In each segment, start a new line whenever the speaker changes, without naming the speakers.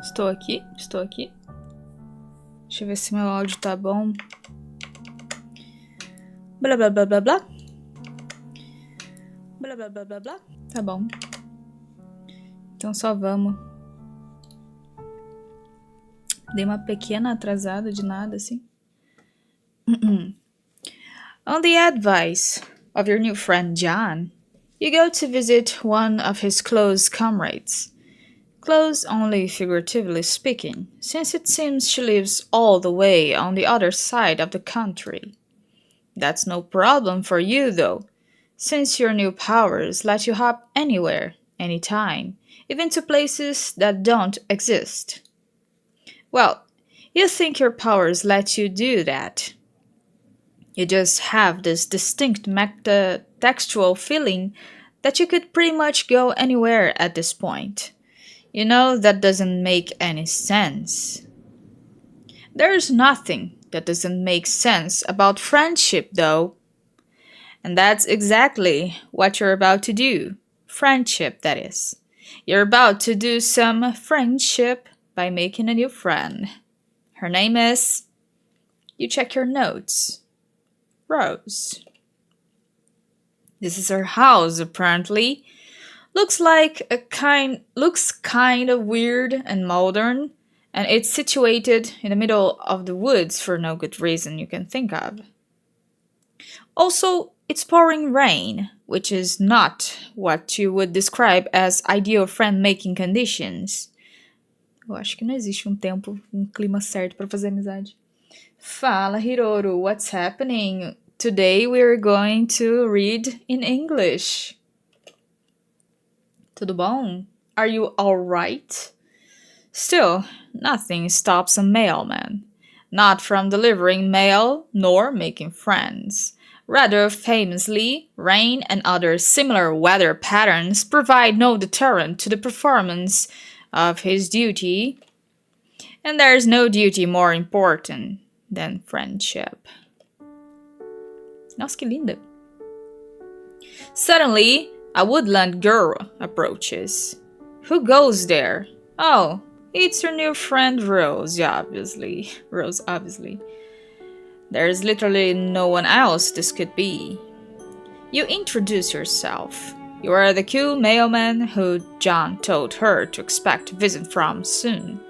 Estou aqui. Deixa eu ver se meu áudio tá bom. Blá blá blá blá blá. Blá blá blá blá blá. Tá bom. Então só vamos. Dei uma pequena atrasada de nada, assim. On the advice of your new friend John, you go to visit one of his close comrades. Close only figuratively speaking, since it seems she lives all the way on the other side of the country. That's no problem for you, though, since your new powers let you hop anywhere, anytime, even to places that don't exist. Well, you think your powers let you do that. You just have this distinct meta-textual feeling that you could pretty much go anywhere at this point. You know, that doesn't make any sense. There's nothing that doesn't make sense about friendship, though. And that's exactly what you're about to do. Friendship, that is. You're about to do some friendship by making a new friend. Her name is... You check your notes. Rose. This is her house, apparently. Looks kind of weird and modern, and it's situated in the middle of the woods for no good reason you can think of. Also, it's pouring rain, which is not what you would describe as ideal friend-making conditions. Eu acho que não existe um clima certo para fazer amizade. Fala, Hiroru, what's happening? Today we're going to read in English. Tudo bom? Are you alright? Still, nothing stops a mailman. Not from delivering mail, nor making friends. Rather famously, rain and other similar weather patterns provide no deterrent to the performance of his duty. And there's no duty more important than friendship. Nossa, que linda! Suddenly, a woodland girl approaches. Who goes there? Oh, it's your new friend Rose, obviously. There's literally no one else this could be. You introduce yourself. You are the cool mailman who John told her to expect a visit from soon.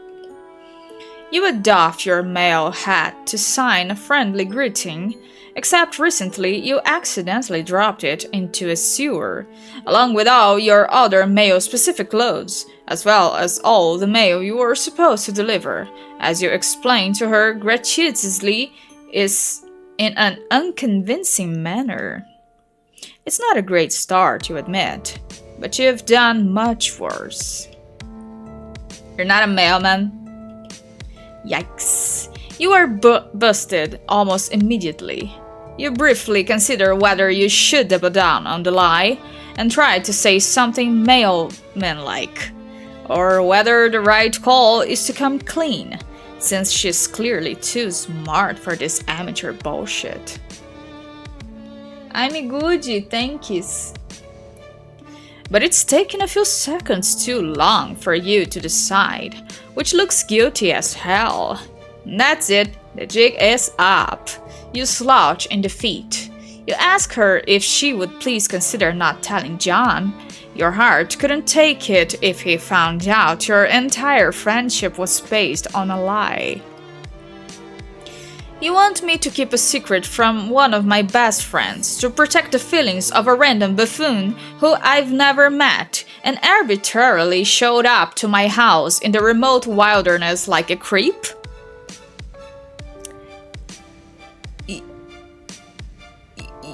You would doff your mail hat to sign a friendly greeting, except recently you accidentally dropped it into a sewer, along with all your other mail-specific loads, as well as all the mail you were supposed to deliver, as you explained to her gratuitously is in an unconvincing manner. It's not a great start, you admit, but you've done much worse. You're not a mailman? Yikes. You are busted almost immediately. You briefly consider whether you should double down on the lie and try to say something mailman-like, or whether the right call is to come clean, since she's clearly too smart for this amateur bullshit. I'm good, thanks. But it's taken a few seconds too long for you to decide, which looks guilty as hell. That's it, the jig is up. You slouch in defeat. You ask her if she would please consider not telling John. Your heart couldn't take it if he found out your entire friendship was based on a lie. You want me to keep a secret from one of my best friends to protect the feelings of a random buffoon who I've never met and arbitrarily showed up to my house in the remote wilderness like a creep?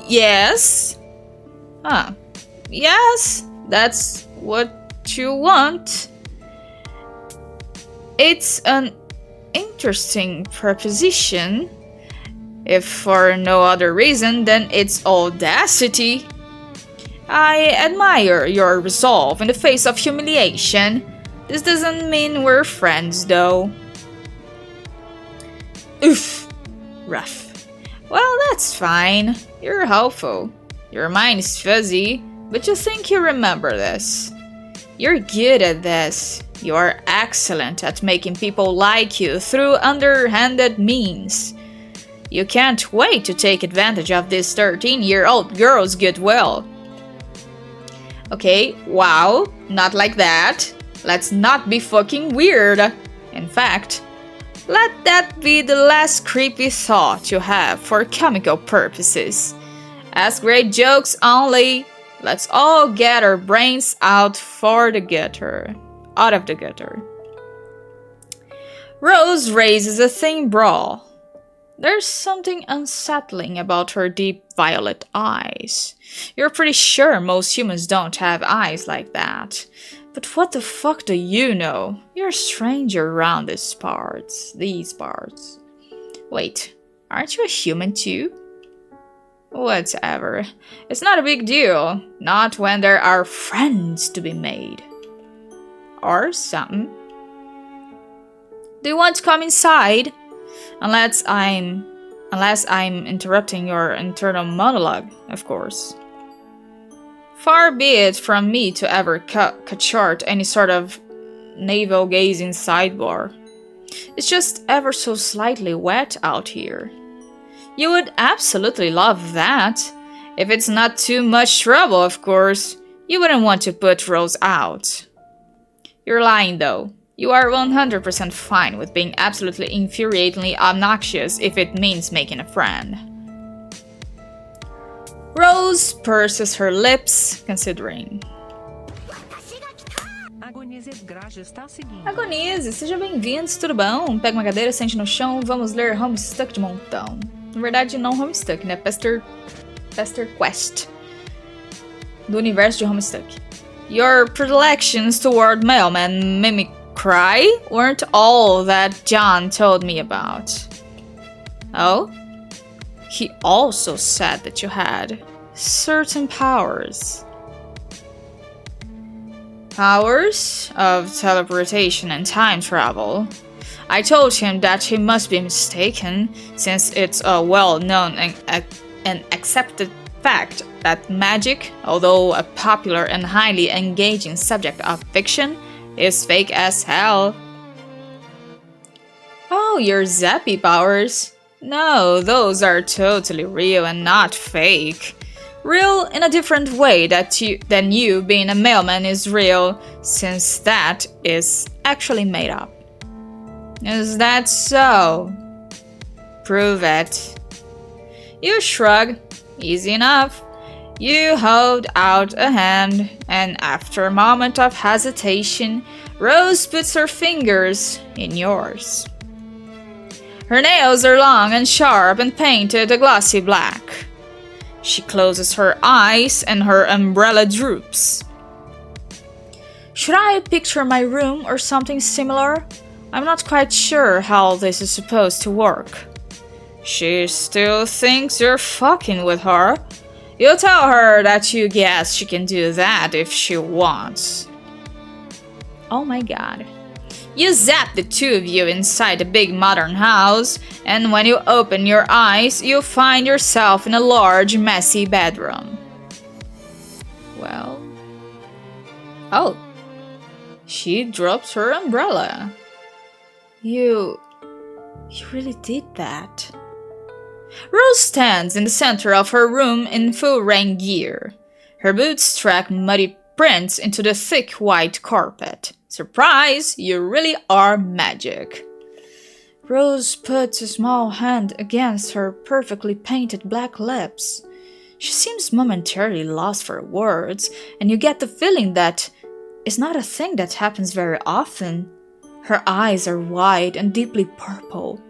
Yes? Yes, that's what you want. It's an interesting proposition. If for no other reason than its audacity. I admire your resolve in the face of humiliation. This doesn't mean we're friends, though. Oof. Rough. Well, that's fine. You're hopeful. Your mind is fuzzy, but you think you remember this. You're good at this. You are excellent at making people like you through underhanded means. You can't wait to take advantage of this 13-year-old girl's goodwill. Okay, wow, not like that. Let's not be fucking weird. In fact, let that be the last creepy thought you have for comical purposes. As great jokes only, let's all get our brains out of the gutter. Rose raises a thin brow. There's something unsettling about her deep violet eyes. You're pretty sure most humans don't have eyes like that. But what the fuck do you know? You're a stranger around these parts. Wait, aren't you a human too? Whatever. It's not a big deal. Not when there are friends to be made. Or something. Do you want to come inside? Unless I'm interrupting your internal monologue, of course. Far be it from me to ever cut short any sort of navel-gazing sidebar. It's just ever so slightly wet out here. You would absolutely love that. If it's not too much trouble, of course. You wouldn't want to put Rose out. You're lying, though. You are 100% fine with being absolutely infuriatingly obnoxious if it means making a friend. Rose purses her lips, considering. Agonize, seja bem-vindos, tudo bom? Pega uma cadeira, sente no chão, vamos ler Homestuck de montão. Na verdade, não Homestuck, né? Pesterquest. Do universo de Homestuck. Your predilections toward mailmen mimic cry weren't all that John told me about. Oh? He also said that you had certain powers. Powers of teleportation and time travel. I told him that he must be mistaken, since it's a well-known and accepted fact that magic, although a popular and highly engaging subject of fiction, is fake as hell. Oh, your zappy powers? No, those are totally real and not fake. Real in a different way than you being a mailman is real, since that is actually made up. Is that so? Prove it. You shrug. Easy enough. You hold out a hand, and after a moment of hesitation, Rose puts her fingers in yours. Her nails are long and sharp and painted a glossy black. She closes her eyes and her umbrella droops. Should I picture my room or something similar? I'm not quite sure how this is supposed to work. She still thinks you're fucking with her. You tell her that you guess she can do that if she wants. Oh my god. You zap the two of you inside a big modern house, and when you open your eyes, you find yourself in a large, messy bedroom. Well... Oh. She drops her umbrella. You really did that. Rose stands in the center of her room in full rain gear. Her boots track muddy prints into the thick white carpet. Surprise! You really are magic. Rose puts a small hand against her perfectly painted black lips. She seems momentarily lost for words, and you get the feeling that it's not a thing that happens very often. Her eyes are wide and deeply purple.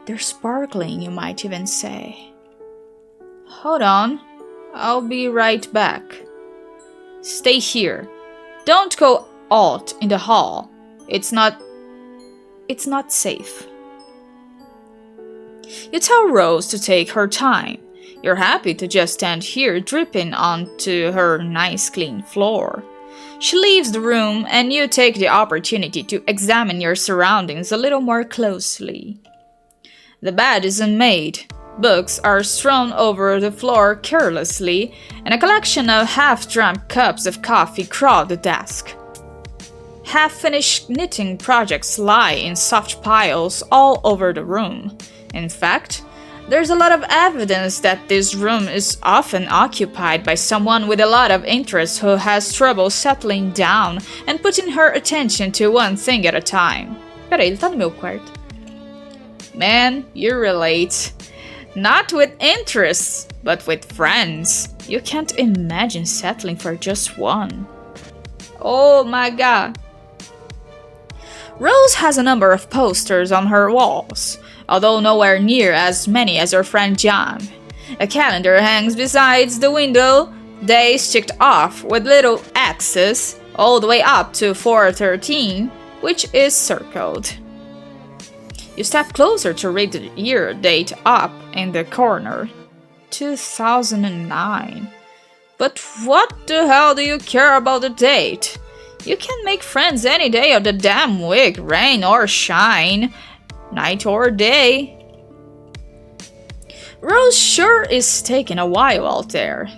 They're sparkling, you might even say. Hold on. I'll be right back. Stay here. Don't go out in the hall. It's not safe. You tell Rose to take her time. You're happy to just stand here dripping onto her nice clean floor. She leaves the room and you take the opportunity to examine your surroundings a little more closely. The bed is unmade. Books are strewn over the floor carelessly, and a collection of half-drunk cups of coffee crowd the desk. Half-finished knitting projects lie in soft piles all over the room. In fact, there's a lot of evidence that this room is often occupied by someone with a lot of interest who has trouble settling down and putting her attention to one thing at a time. Peraí, ele tá no meu quarto. Man, you relate. Not with interests, but with friends. You can't imagine settling for just one. Oh my god. Rose has a number of posters on her walls, although nowhere near as many as her friend John. A calendar hangs beside the window, days ticked off with little X's all the way up to 4/13, which is circled. You step closer to read the year date up in the corner. 2009. But what the hell do you care about the date? You can make friends any day of the damn week, rain or shine, night or day. Rose sure is taking a while out there.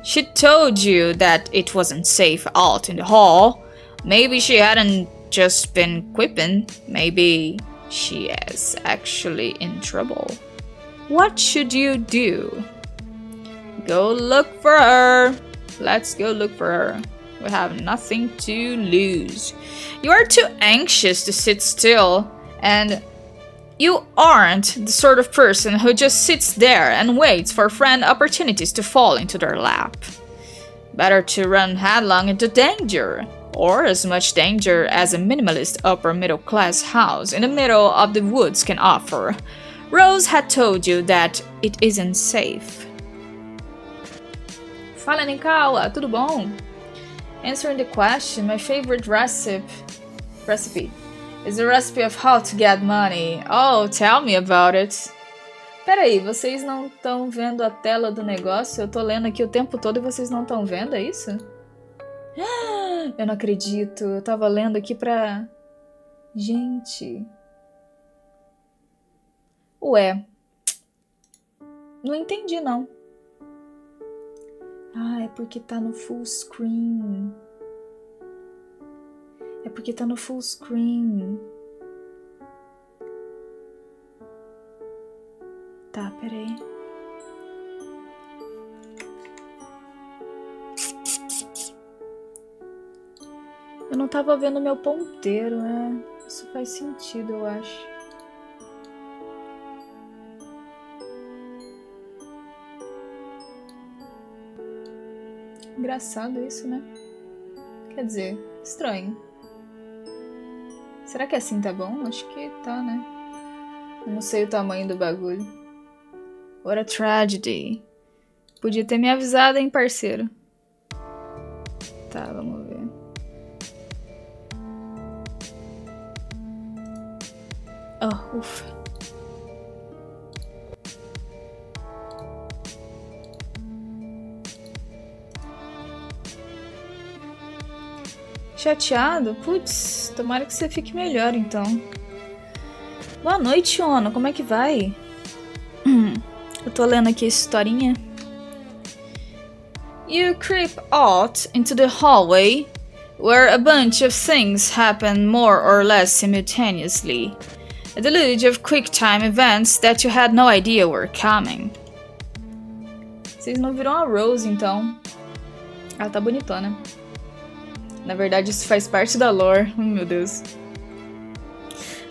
She told you that it wasn't safe out in the hall. Maybe she hadn't just been quipping. Maybe she is actually in trouble. What should you do? Go look for her. Let's go look for her. We have nothing to lose. You are too anxious to sit still, and you aren't the sort of person who just sits there and waits for friend opportunities to fall into their lap. Better to run headlong into danger, or as much danger as a minimalist upper-middle-class house in the middle of the woods can offer. Rose had told you that it isn't safe. Fala, Nikawa, tudo bom? Answering the question, my favorite recipe is the recipe of how to get money. Oh, tell me about it. Peraí, vocês não estão vendo a tela do negócio? Eu tô lendo aqui o tempo todo e vocês não estão vendo, é isso? Eu não acredito, eu tava lendo aqui pra... Gente... Ué... Não entendi, não. Ah, é porque tá no full screen. É porque tá no full screen. Tá, peraí. Eu não tava vendo meu ponteiro, né? Isso faz sentido, eu acho. Engraçado isso, né? Quer dizer, estranho. Será que assim tá bom? Acho que tá, né? Eu não sei o tamanho do bagulho. What a tragedy. Podia ter me avisado, hein, parceiro? Tá, vamos ver. Oh, ufa. Chateado? Putz, tomara que você fique melhor, então. Boa noite, Ono. Como é que vai? Eu tô lendo aqui essa historinha. You creep out into the hallway, where a bunch of things happen more or less simultaneously. A deluge of quick-time events that you had no idea were coming. Vocês não viram a Rose, então. Ela tá bonitona. Na verdade, isso faz parte da lore. Oh, meu Deus.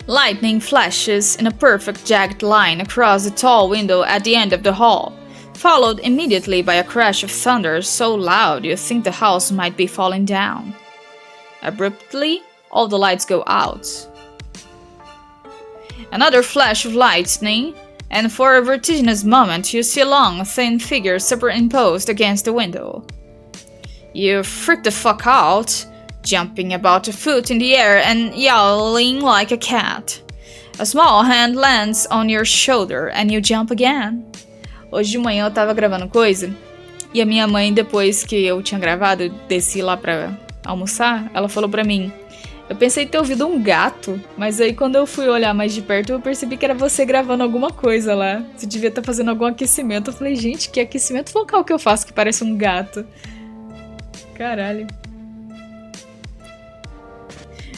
Lightning flashes in a perfect jagged line across the tall window at the end of the hall, followed immediately by a crash of thunder so loud you think the house might be falling down. Abruptly, all the lights go out. Another flash of lightning, and for a vertiginous moment you see a long, thin figure superimposed against the window. You freak the fuck out, jumping about a foot in the air and yowling like a cat. A small hand lands on your shoulder and you jump again. Hoje de manhã eu tava gravando coisa e a minha mãe, depois que eu tinha gravado, eu desci lá pra almoçar, ela falou pra mim: eu pensei ter ouvido um gato, mas aí quando eu fui olhar mais de perto eu percebi que era você gravando alguma coisa lá. Você devia estar fazendo algum aquecimento. Eu falei, gente, que aquecimento vocal que eu faço que parece um gato? Caralho.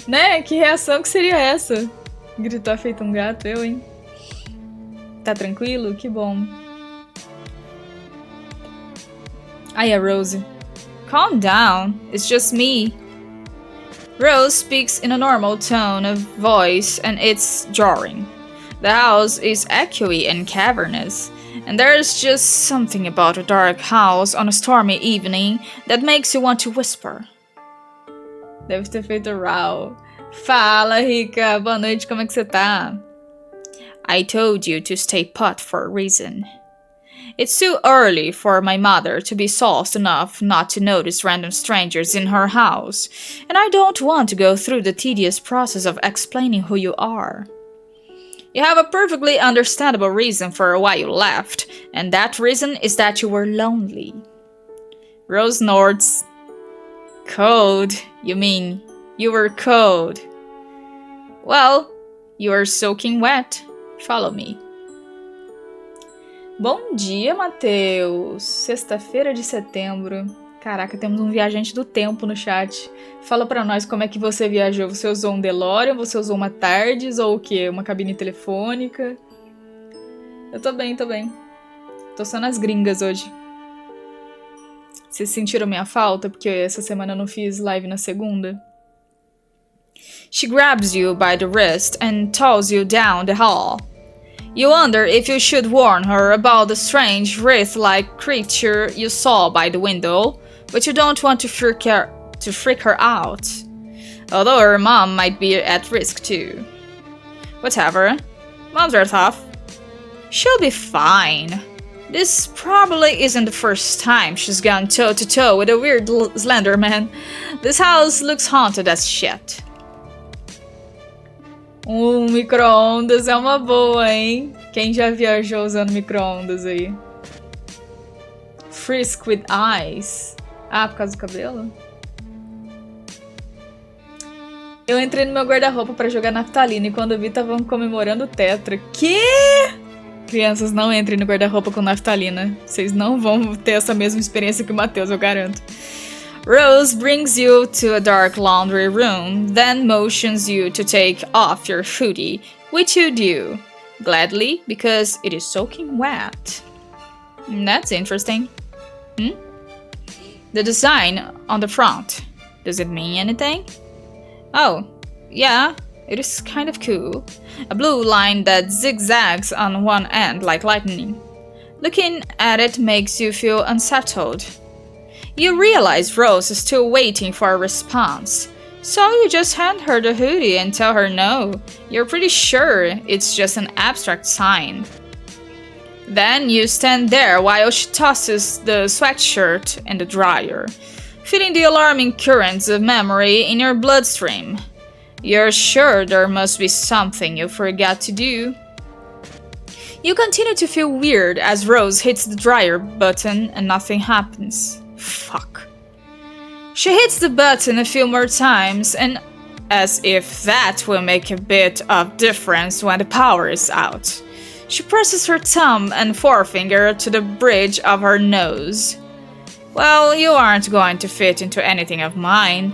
Né? Que reação que seria essa? Gritar feito um gato, eu, hein? Tá tranquilo? Que bom. Aí a Rose. Calm down, it's just me. Rose speaks in a normal tone of voice and it's jarring. The house is echoey and cavernous, and there's just something about a dark house on a stormy evening that makes you want to whisper. Deve ter feito Rau. Fala, Rica. Boa noite, como é que você tá? I told you to stay put for a reason. It's too early for my mother to be sauced enough not to notice random strangers in her house, and I don't want to go through the tedious process of explaining who you are. You have a perfectly understandable reason for why you left, and that reason is that you were lonely. Rose nods. Cold? You mean you were cold? Well, you are soaking wet. Follow me. Bom dia, Matheus! Sexta-feira de setembro. Caraca, temos um viajante do tempo no chat. Fala pra nós como é que você viajou. Você usou um DeLorean? Você usou uma TARDIS? Ou o quê? Uma cabine telefônica? Eu tô bem, tô bem. Tô só nas gringas hoje. Vocês sentiram minha falta? Porque essa semana eu não fiz live na segunda. She grabs you by the wrist and tosses you down the hall. You wonder if you should warn her about the strange wraith-like creature you saw by the window, but you don't want to freak her out. Although her mom might be at risk too. Whatever. Moms are tough. She'll be fine. This probably isn't the first time she's gone toe-to-toe with a weird slender man. This house looks haunted as shit. Micro-ondas é uma boa, hein? Quem já viajou usando micro-ondas aí? Frisk with eyes. Ah, por causa do cabelo? Eu entrei no meu guarda-roupa pra jogar naftalina e quando vi estavam comemorando o Tetra. Que? Crianças, não entrem no guarda-roupa com naftalina. Vocês não vão ter essa mesma experiência que o Matheus, eu garanto. Rose brings you to a dark laundry room, then motions you to take off your hoodie, which you do, gladly, because it is soaking wet. That's interesting. The design on the front, does it mean anything? Oh, yeah, it is kind of cool. A blue line that zigzags on one end like lightning. Looking at it makes you feel unsettled. You realize Rose is still waiting for a response, so you just hand her the hoodie and tell her no, you're pretty sure it's just an abstract sign. Then you stand there while she tosses the sweatshirt in the dryer, feeling the alarming currents of memory in your bloodstream. You're sure there must be something you forgot to do. You continue to feel weird as Rose hits the dryer button and nothing happens. Fuck. She hits the button a few more times, and as if that will make a bit of difference when the power is out, she presses her thumb and forefinger to the bridge of her nose. Well, you aren't going to fit into anything of mine.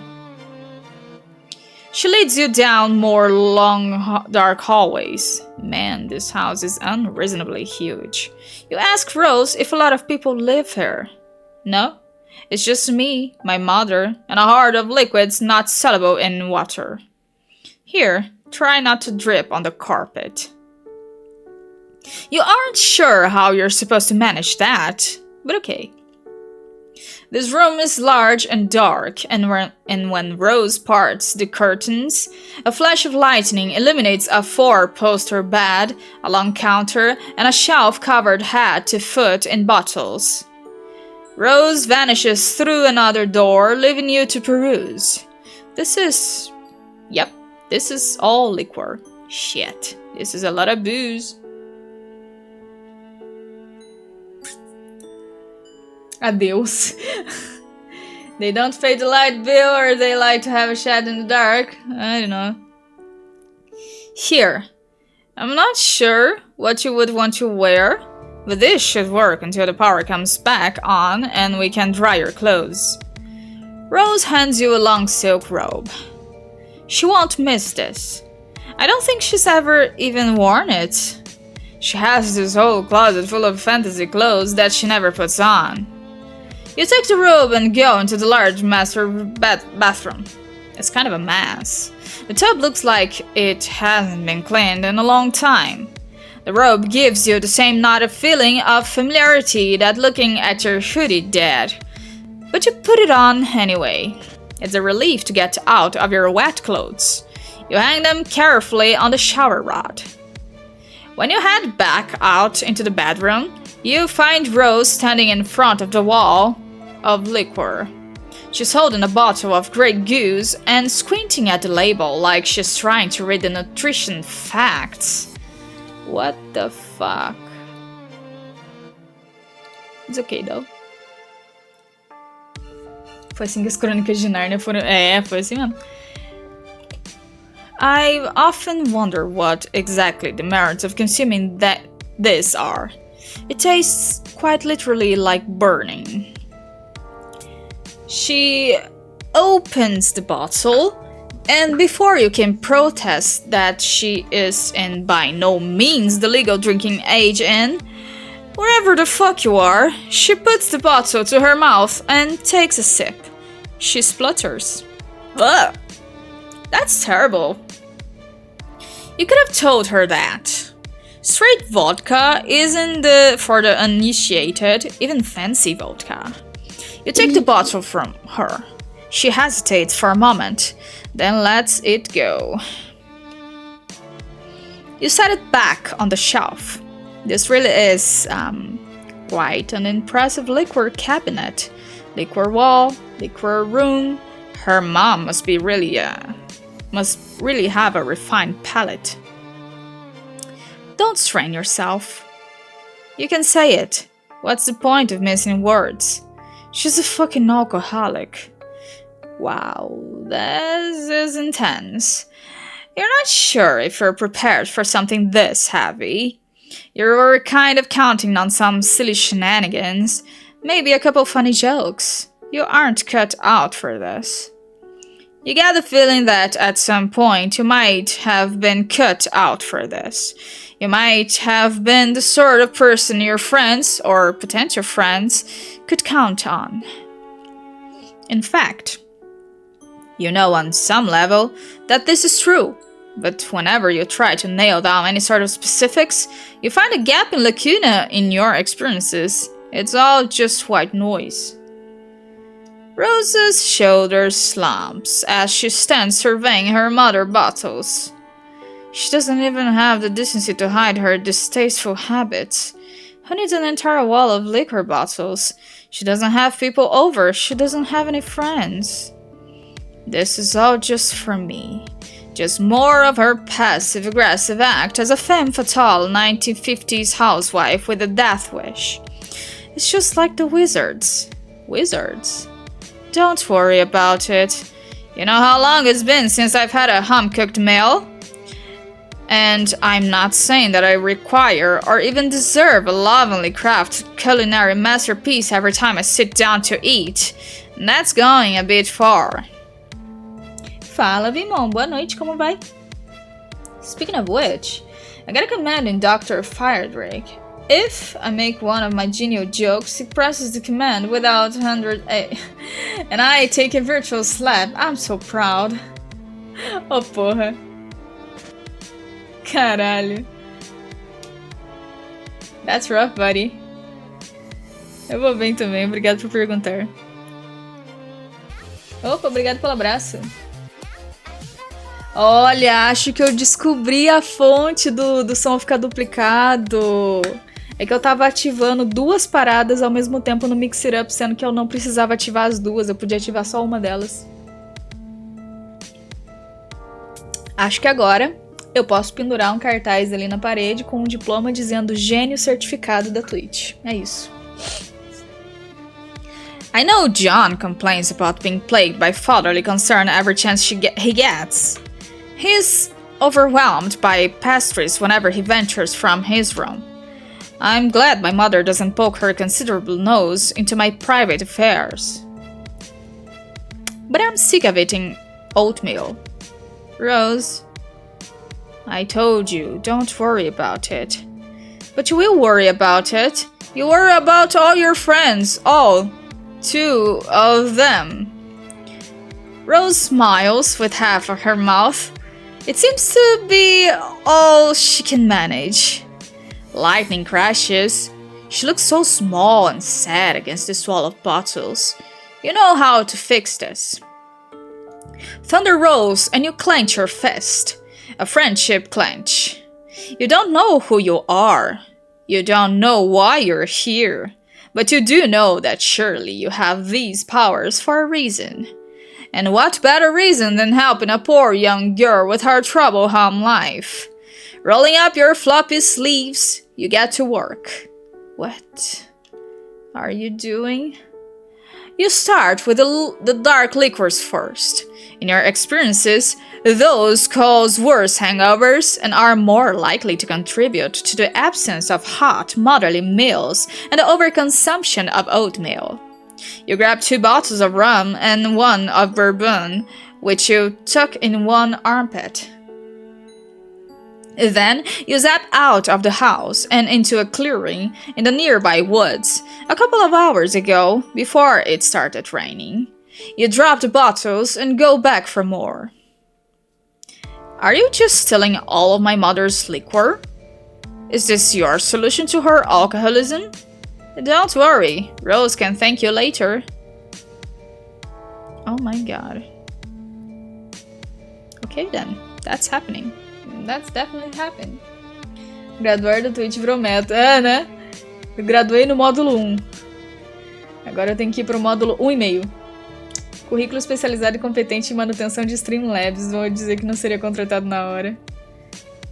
She leads you down more long, dark hallways. Man, this house is unreasonably huge. You ask Rose if a lot of people live here. No? It's just me, my mother, and a heart of liquids not soluble in water. Here, try not to drip on the carpet. You aren't sure how you're supposed to manage that, but okay. This room is large and dark, and when Rose parts the curtains, a flash of lightning illuminates a 4-poster bed, a long counter, and a shelf covered head to foot in bottles. Rose vanishes through another door, leaving you to peruse. This is all liquor. Shit, this is a lot of booze. Adeus. They don't pay the light bill, or they like to have a chat in the dark. I don't know. Here. I'm not sure what you would want to wear, but this should work until the power comes back on and we can dry your clothes. Rose hands you a long silk robe. She won't miss this. I don't think she's ever even worn it. She has this whole closet full of fantasy clothes that she never puts on. You take the robe and go into the large master bathroom. It's kind of a mess. The tub looks like it hasn't been cleaned in a long time. The robe gives you the same not a feeling of familiarity that looking at your hoodie did. But you put it on anyway. It's a relief to get out of your wet clothes. You hang them carefully on the shower rod. When you head back out into the bedroom, you find Rose standing in front of the wall of liquor. She's holding a bottle of Grey Goose and squinting at the label like she's trying to read the nutrition facts. What the fuck? It's okay though. Foi assim que as crônicas de Nárnia foram. Foi assim mesmo. I often wonder what exactly the merits of consuming this are. It tastes quite literally like burning. She opens the bottle, and before you can protest that she is in by no means the legal drinking age in, wherever the fuck you are, she puts the bottle to her mouth and takes a sip. She splutters. Ugh! That's terrible. You could have told her that. Straight vodka isn't for the uninitiated, even fancy vodka. You take the bottle from her. She hesitates for a moment, then lets it go. You set it back on the shelf. This really is quite an impressive liquor cabinet. Liquor wall, liquor room. Her mom must really have a refined palate. Don't strain yourself. You can say it. What's the point of missing words? She's a fucking alcoholic. Wow, this is intense. You're not sure if you're prepared for something this heavy. You're kind of counting on some silly shenanigans, maybe a couple funny jokes. You aren't cut out for this. You get the feeling that at some point you might have been cut out for this. You might have been the sort of person your friends, or potential friends, could count on. In fact, you know on some level that this is true, but whenever you try to nail down any sort of specifics, you find a gap and lacuna in your experiences. It's all just white noise. Rose's shoulders slumps as she stands surveying her mother bottles. She doesn't even have the decency to hide her distasteful habits. Who needs an entire wall of liquor bottles? She doesn't have people over. She doesn't have any friends. This is all just for me. Just more of her passive-aggressive act as a femme fatale 1950s housewife with a death wish. It's just like the wizards. Wizards? Don't worry about it. You know how long it's been since I've had a home-cooked meal? And I'm not saying that I require or even deserve a lovingly crafted culinary masterpiece every time I sit down to eat. And that's going a bit far. Fala, Vimon. Boa noite, como vai? Speaking of which, I got a command in Dr. Firedrake. If I make one of my genial jokes, he presses the command without 100A. And I take a virtual slap. I'm so proud. Oh, porra. Caralho. That's rough, buddy. Eu vou bem também, obrigado por perguntar. Opa, obrigado pelo abraço. Olha, acho que eu descobri a fonte do som ficar duplicado. É que eu tava ativando duas paradas ao mesmo tempo no Mix It Up, sendo que eu não precisava ativar as duas, eu podia ativar só uma delas. Acho que agora eu posso pendurar um cartaz ali na parede com um diploma dizendo gênio certificado da Twitch. É isso. I know John complains about being plagued by fatherly concern every chance he gets. He's overwhelmed by pastries whenever he ventures from his room. I'm glad my mother doesn't poke her considerable nose into my private affairs. But I'm sick of eating oatmeal. Rose, I told you, don't worry about it. But you will worry about it. You worry about all your friends, all 2 of them. Rose smiles with half of her mouth. It seems to be all she can manage. Lightning crashes. She looks so small and sad against this wall of bottles. You know how to fix this. Thunder rolls and you clench your fist. A friendship clench. You don't know who you are. You don't know why you're here. But you do know that surely you have these powers for a reason. And what better reason than helping a poor young girl with her troubled home life? Rolling up your floppy sleeves, you get to work. What are you doing? You start with the dark liquors first. In your experiences, those cause worse hangovers and are more likely to contribute to the absence of hot, motherly meals and the overconsumption of oatmeal. You grab 2 bottles of rum and 1 of bourbon, which you tuck in one armpit. Then you zap out of the house and into a clearing in the nearby woods. A couple of hours ago, before it started raining, you drop the bottles and go back for more. Are you just stealing all of my mother's liquor? Is this your solution to her alcoholism? Don't worry, Rose can thank you later. Oh my god. Okay then, that's happening. That's definitely happening. Graduar do Twitch virou meta. É, né? Eu graduei no módulo 1. Agora eu tenho que ir pro módulo 1,5. Currículo especializado e competente em manutenção de Streamlabs. Vou dizer que não seria contratado na hora.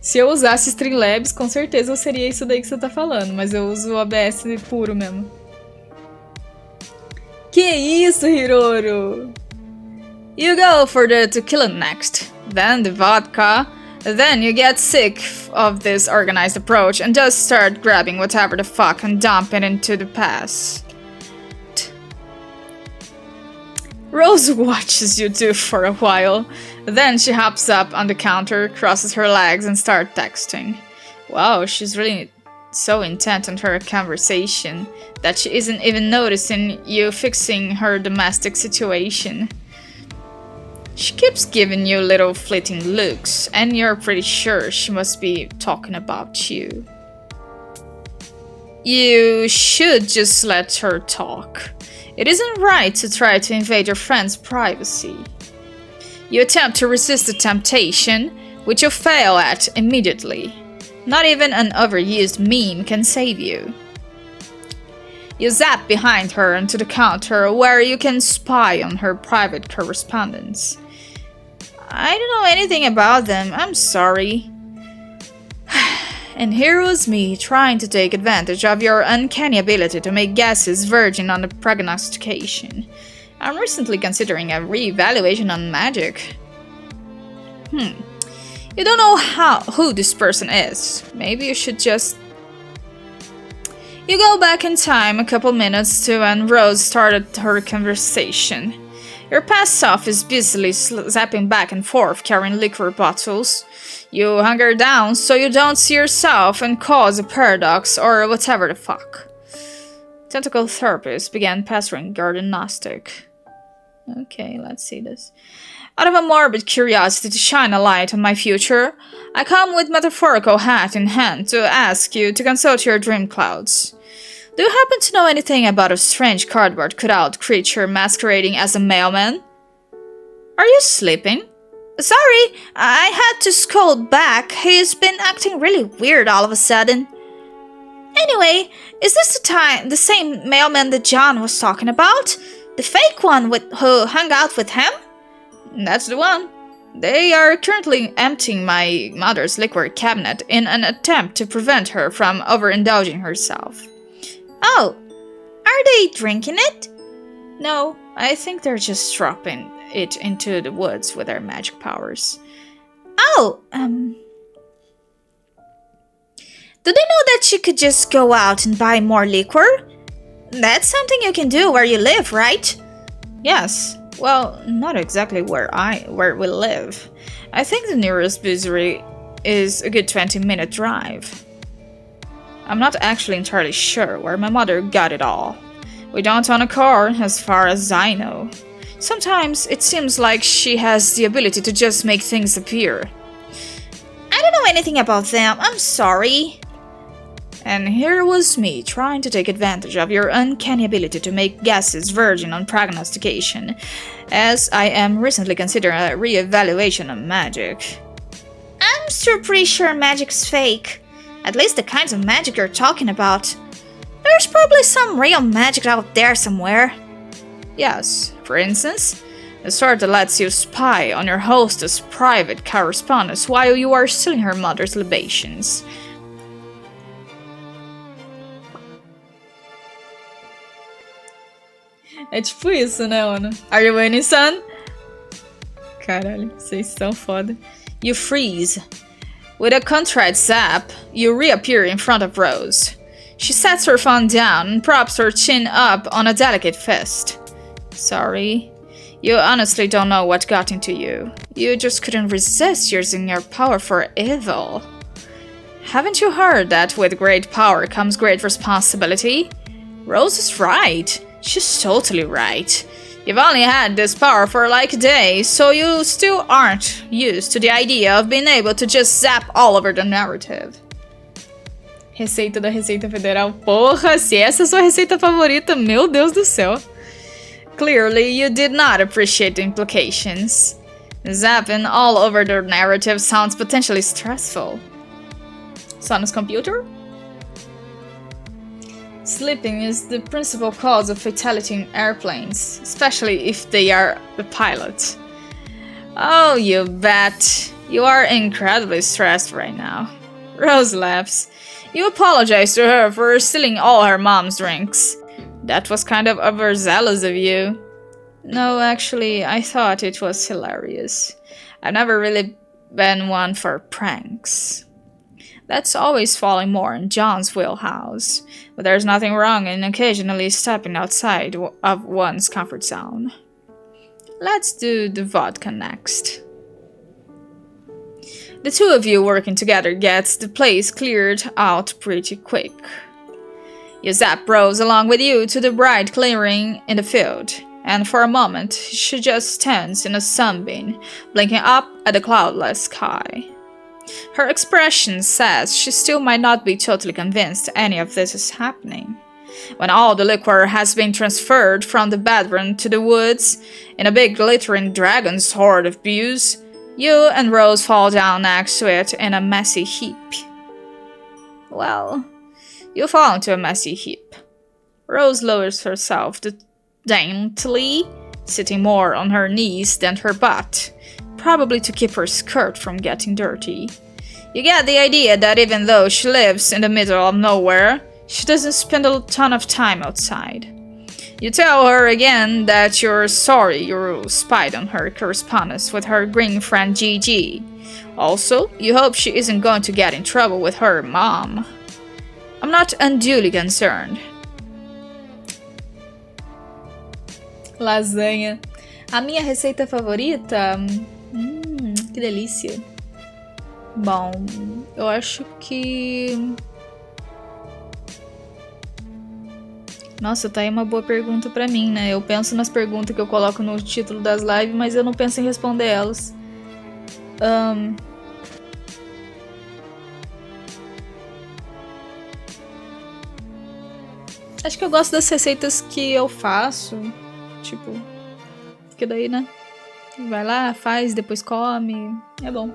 Se eu usasse Streamlabs, com certeza eu seria isso daí que você tá falando. Mas eu uso o OBS puro mesmo. Que isso, Hiroro? You go for the tequila next. Then the vodka. Then you get sick of this organized approach and just start grabbing whatever the fuck and dump it into the past. Rose watches you do for a while. Then she hops up on the counter, crosses her legs and starts texting. Wow, she's really so intent on her conversation that she isn't even noticing you fixing her domestic situation. She keeps giving you little fleeting looks, and you're pretty sure she must be talking about you. You should just let her talk. It isn't right to try to invade your friend's privacy. You attempt to resist the temptation, which you fail at immediately. Not even an overused meme can save you. You zap behind her onto the counter where you can spy on her private correspondence. I don't know anything about them, I'm sorry. And here was me trying to take advantage of your uncanny ability to make guesses verging on the prognostication. I'm recently considering a re-evaluation on magic. You don't know who this person is. Maybe you should just... You go back in time a couple minutes to when Rose started her conversation. Your past self is busily zapping back and forth carrying liquor bottles. You hunker down so you don't see yourself and cause a paradox or whatever the fuck. Tentacle therapist began pestering Garden Gnostic. Okay, let's see this. Out of a morbid curiosity to shine a light on my future, I come with metaphorical hat in hand to ask you to consult your dream clouds. Do you happen to know anything about a strange cardboard cutout creature masquerading as a mailman? Are you sleeping? Sorry, I had to scold back. He's been acting really weird all of a sudden. Anyway, is this the same mailman that John was talking about? The fake one who hung out with him? That's the one. They are currently emptying my mother's liquor cabinet in an attempt to prevent her from overindulging herself. Oh, are they drinking it? No, I think they're just dropping it into the woods with their magic powers. Oh, do they know that you could just go out and buy more liquor? That's something you can do where you live, right? Yes, Well, not exactly where we live. I think the nearest butchery is a good 20-minute drive. I'm not actually entirely sure where my mother got it all. We don't own a car, as far as I know. Sometimes it seems like she has the ability to just make things appear. I don't know anything about them, I'm sorry. And here was me trying to take advantage of your uncanny ability to make guesses verging on prognostication, as I am recently considering a re-evaluation of magic. I'm still pretty sure magic's fake. At least the kinds of magic you're talking about. There's probably some real magic out there somewhere. Yes, for instance, the sort that lets you spy on your hostess' private correspondence while you are stealing her mother's libations. É tipo isso, né, Ana? Are you winning, son? Caralho, vocês são foda. You freeze. With a contrite zap, you reappear in front of Rose. She sets her phone down and props her chin up on a delicate fist. Sorry. You honestly don't know what got into you. You just couldn't resist using your power for evil. Haven't you heard that with great power comes great responsibility? Rose is right. She's totally right. You've only had this power for like a day, so you still aren't used to the idea of being able to just zap all over the narrative. Receita da Receita Federal. Porra, se essa é a sua receita favorita, meu Deus do céu. Clearly, you did not appreciate the implications. Zapping all over the narrative sounds potentially stressful. Son's computer? Sleeping is the principal cause of fatality in airplanes, especially if they are the pilot. Oh, you bet. You are incredibly stressed right now. Rose laughs. You apologize to her for stealing all her mom's drinks. That was kind of overzealous of you. No, actually, I thought it was hilarious. I've never really been one for pranks. That's always falling more in John's wheelhouse, but there's nothing wrong in occasionally stepping outside of one's comfort zone. Let's do the vodka next. The two of you working together gets the place cleared out pretty quick. You zap Rose along with you to the bright clearing in the field, and for a moment she just stands in a sunbeam, blinking up at the cloudless sky. Her expression says she still might not be totally convinced any of this is happening. When all the liquor has been transferred from the bedroom to the woods, in a big glittering dragon's hoard of booze, you and Rose fall down next to it in a messy heap. Well, you fall into a messy heap. Rose lowers herself daintily, sitting more on her knees than her butt, probably to keep her skirt from getting dirty. You get the idea that even though she lives in the middle of nowhere, she doesn't spend a ton of time outside. You tell her again that you're sorry you spied on her correspondence with her green friend Gigi. Also, you hope she isn't going to get in trouble with her mom. I'm not unduly concerned. Lasanha. A minha receita favorita? Que delícia. Bom, eu acho que... Nossa, tá aí uma boa pergunta pra mim, né? Eu penso nas perguntas que eu coloco no título das lives, mas eu não penso em responder elas. Acho que eu gosto das receitas que eu faço. Tipo, porque daí, né? Vai lá, faz, depois come. É bom.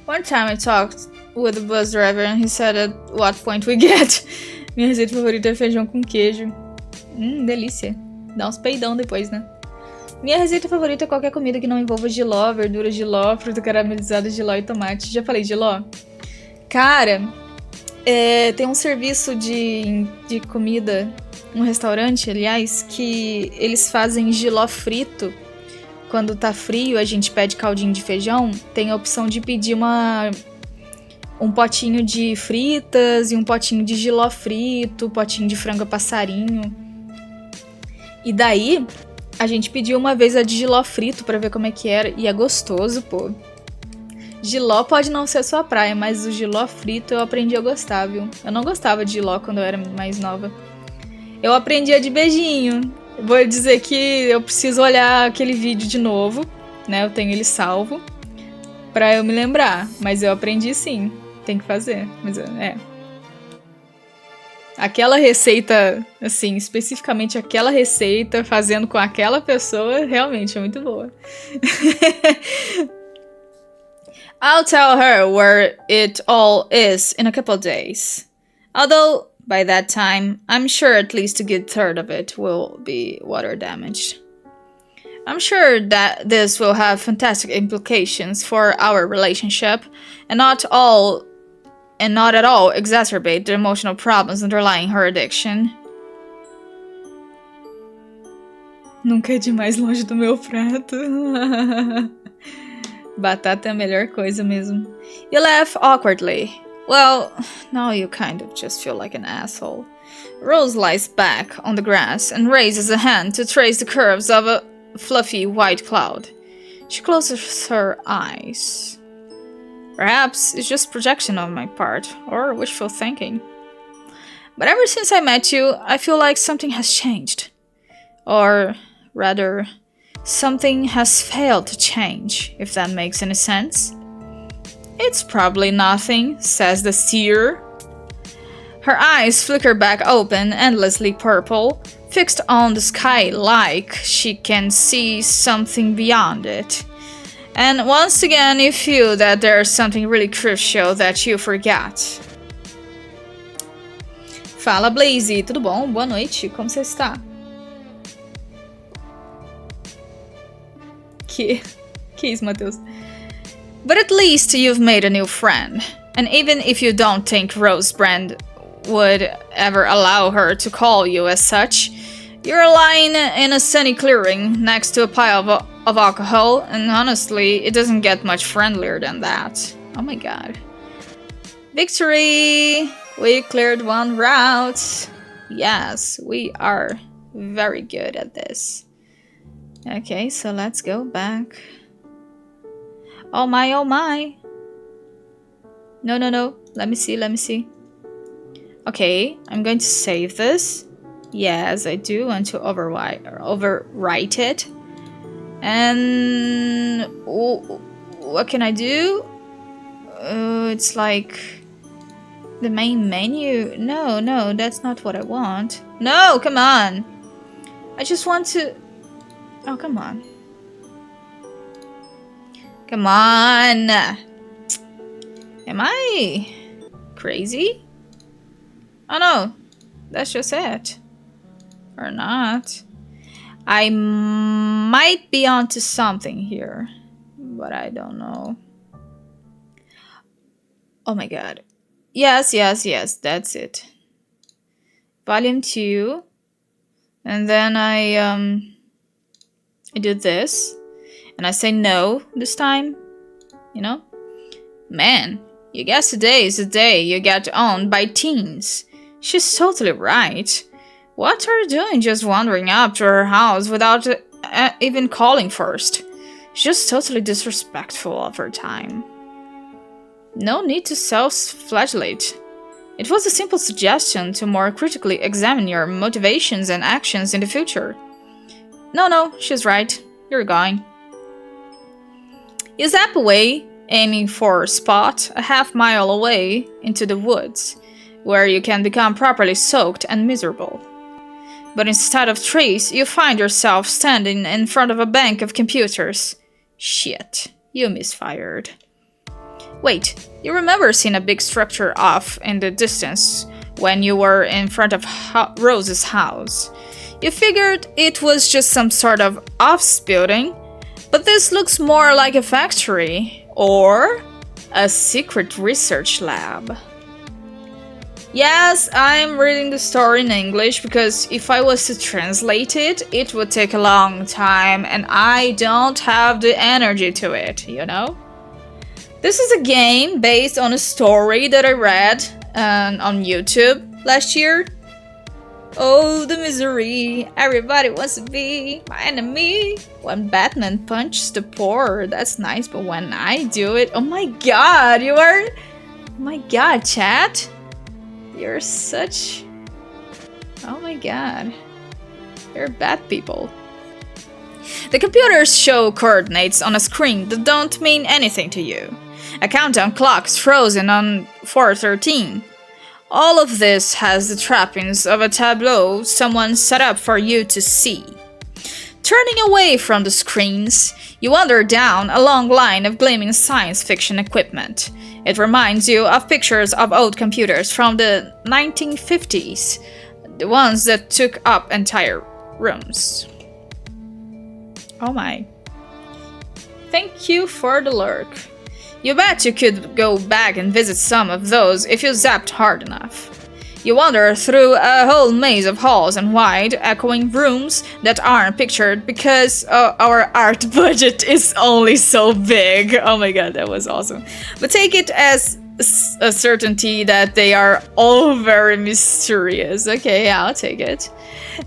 One time I talked with the bus driver and he said at what point we get. Minha receita favorita é feijão com queijo. Delícia. Dá uns peidão depois, né? Minha receita favorita é qualquer comida que não envolva jiló, verduras jiló, fruta caramelizada jiló e tomate. Já falei jiló? Cara, tem um serviço de comida, um restaurante, aliás, que eles fazem jiló frito. Quando tá frio, a gente pede caldinho de feijão, tem a opção de pedir um potinho de fritas e um potinho de jiló frito, potinho de frango a passarinho. E daí, a gente pediu uma vez a de jiló frito pra ver como é que era. E é gostoso, pô. Jiló pode não ser sua praia, mas o jiló frito eu aprendi a gostar, viu? Eu não gostava de jiló quando eu era mais nova. Eu aprendia de beijinho. Vou dizer que eu preciso olhar aquele vídeo de novo, né? Eu tenho ele salvo pra eu me lembrar. Mas eu aprendi sim. Tem que fazer. Mas é. Aquela receita, assim, especificamente aquela receita, fazendo com aquela pessoa, realmente é muito boa. I'll tell her where it all is in a couple days. Although, by that time, I'm sure at least a good third of it will be water damaged. I'm sure that this will have fantastic implications for our relationship, and not at all exacerbate the emotional problems underlying her addiction. Nunca é demais longe do meu prato. Batata é a melhor coisa mesmo. You laugh awkwardly. Well, now you kind of just feel like an asshole. Rose lies back on the grass and raises a hand to trace the curves of a fluffy white cloud. She closes her eyes. Perhaps it's just projection on my part, or wishful thinking. But ever since I met you, I feel like something has changed. Or, rather, something has failed to change, if that makes any sense. It's probably nothing, says the seer. Her eyes flicker back open, endlessly purple, fixed on the sky like she can see something beyond it. And once again you feel that there's something really crucial that you forgot. Fala, Blaze, tudo bom? Boa noite, como você está? Que isso, Matheus? But at least you've made a new friend. And even if you don't think Rosebrand would ever allow her to call you as such, you're lying in a sunny clearing next to a pile of alcohol, and honestly, it doesn't get much friendlier than that. Oh my god. Victory! We cleared one route. Yes, we are very good at this. Okay, so let's go back. Oh my, oh my. No. Let me see. Okay, I'm going to save this. Yes, I do want to overwrite it. And what can I do? It's like the main menu. No, that's not what I want. No, come on. I just want to... Oh, come on. Come on. Am I crazy? Oh no, that's just it. Or not. I might be onto something here, but I don't know. Oh my god. Yes, that's it. Volume 2. And then I do this. And I say no this time. You know? Man, you guess today is the day you get owned by teens. She's totally right. What are you doing just wandering up to her house without even calling first? Just totally disrespectful of her time. No need to self-flagellate. It was a simple suggestion to more critically examine your motivations and actions in the future. No, she's right. You're going. You zap away, aiming for a spot a half-mile away into the woods, where you can become properly soaked and miserable. But instead of trees, you find yourself standing in front of a bank of computers. Shit, you misfired. Wait, you remember seeing a big structure off in the distance when you were in front of Rose's house. You figured it was just some sort of office building, but this looks more like a factory or a secret research lab. Yes, I'm reading the story in English because if I was to translate it, it would take a long time and I don't have the energy to it, you know? This is a game based on a story that I read on YouTube last year. Oh, the misery. Everybody wants to be my enemy. When Batman punches the poor, that's nice, but when I do it, oh my god, you are... Oh my god, chat. You're such... Oh my god. You're bad people. The computers show coordinates on a screen that don't mean anything to you. A countdown clock is frozen on 4:13. All of this has the trappings of a tableau someone set up for you to see. Turning away from the screens, you wander down a long line of gleaming science fiction equipment. It reminds you of pictures of old computers from the 1950s, the ones that took up entire rooms. Oh my. Thank you for the lurk. You bet you could go back and visit some of those if you zapped hard enough. You wander through a whole maze of halls and wide, echoing rooms that aren't pictured because our art budget is only so big. Oh my god, that was awesome. But take it as a certainty that they are all very mysterious. Okay, I'll take it.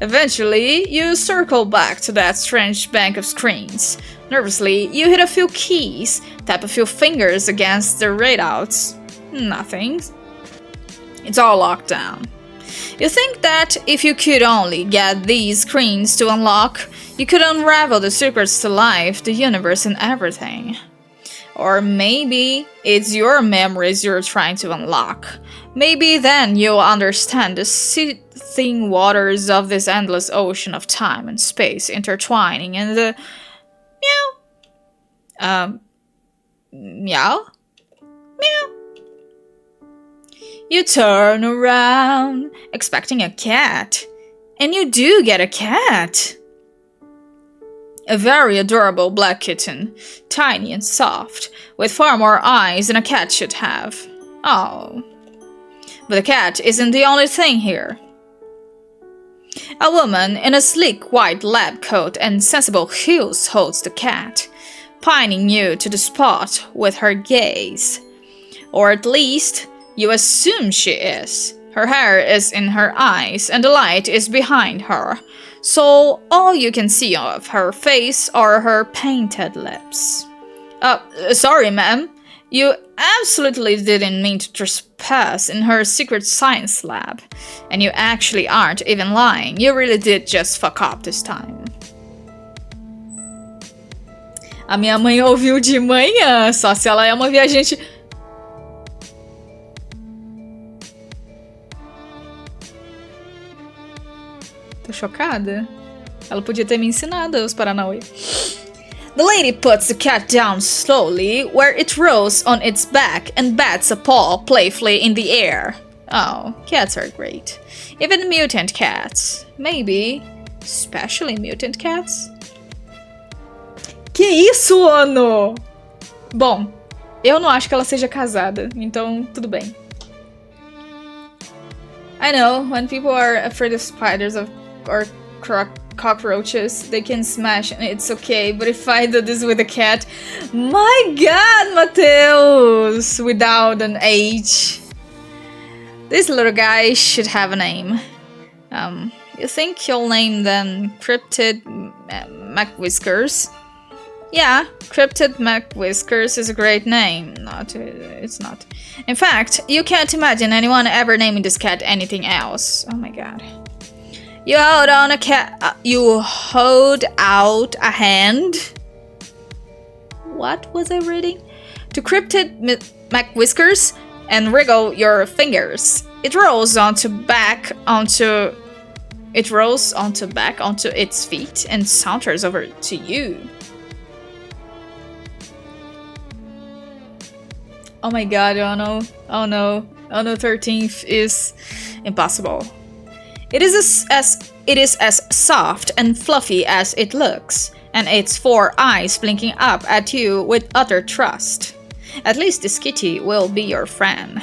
Eventually, you circle back to that strange bank of screens. Nervously, you hit a few keys, tap a few fingers against the readouts. Nothing. It's all locked down. You think that if you could only get these screens to unlock, you could unravel the secrets to life, the universe, and everything. Or maybe it's your memories you're trying to unlock. Maybe then you'll understand the seething waters of this endless ocean of time and space intertwining in the... Meow? Meow? You turn around, expecting a cat. And you do get a cat! A very adorable black kitten, tiny and soft, with far more eyes than a cat should have. Oh. But the cat isn't the only thing here. A woman in a sleek white lab coat and sensible heels holds the cat, pinning you to the spot with her gaze. Or at least, you assume she is. Her hair is in her eyes and the light is behind her, so all you can see of her face are her painted lips. Sorry ma'am, you absolutely didn't mean to trespass in her secret science lab. And you actually aren't even lying, you really did just fuck up this time. A minha mãe ouviu de manhã, só se ela é uma viajante... Tô chocada. Ela podia ter me ensinado os Paranauê. The lady puts the cat down slowly, where it rolls on its back and bats a paw playfully in the air. Oh, cats are great. Even mutant cats. Maybe. Especially mutant cats. Que isso, Ono? Bom, eu não acho que ela seja casada, então tudo bem. I know, when people are afraid of spiders or cockroaches, they can smash and it's okay, but if I do this with a cat, my god, Mateus, without an H. This little guy should have a name. You think you'll name them Cryptid McWhiskers? Yeah, Cryptid McWhiskers is a great name. It's not. In fact, you can't imagine anyone ever naming this cat anything else. Oh my god. You hold on a cat. You hold out a hand. What was I reading? To Cryptid McWhiskers and wriggle your fingers. It rolls back onto its feet and saunters over to you. Oh my god, oh no. Oh no. Oh no, 13th is impossible. It is as soft and fluffy as it looks, and its 4 eyes blinking up at you with utter trust. At least this kitty will be your friend.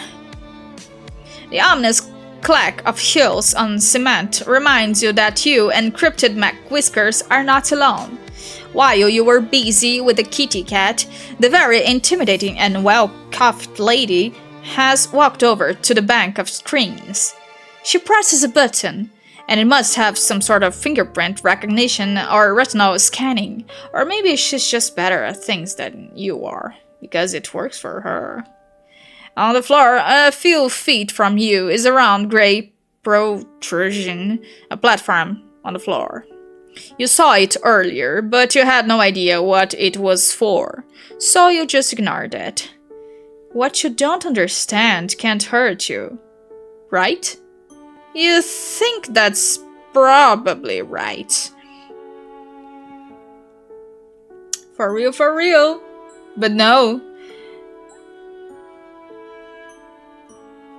The ominous clack of heels on cement reminds you that you and Cryptid McWhiskers are not alone. While you were busy with the kitty cat, the very intimidating and well-coiffed lady has walked over to the bank of screens. She presses a button, And it must have some sort of fingerprint recognition or retinal scanning. Or maybe she's just better at things than you are, because it works for her. On the floor, a few feet from you, is a round gray protrusion, a platform on the floor. You saw it earlier, but you had no idea what it was for, so you just ignored it. What you don't understand can't hurt you, right? You think that's probably right. For real. But no.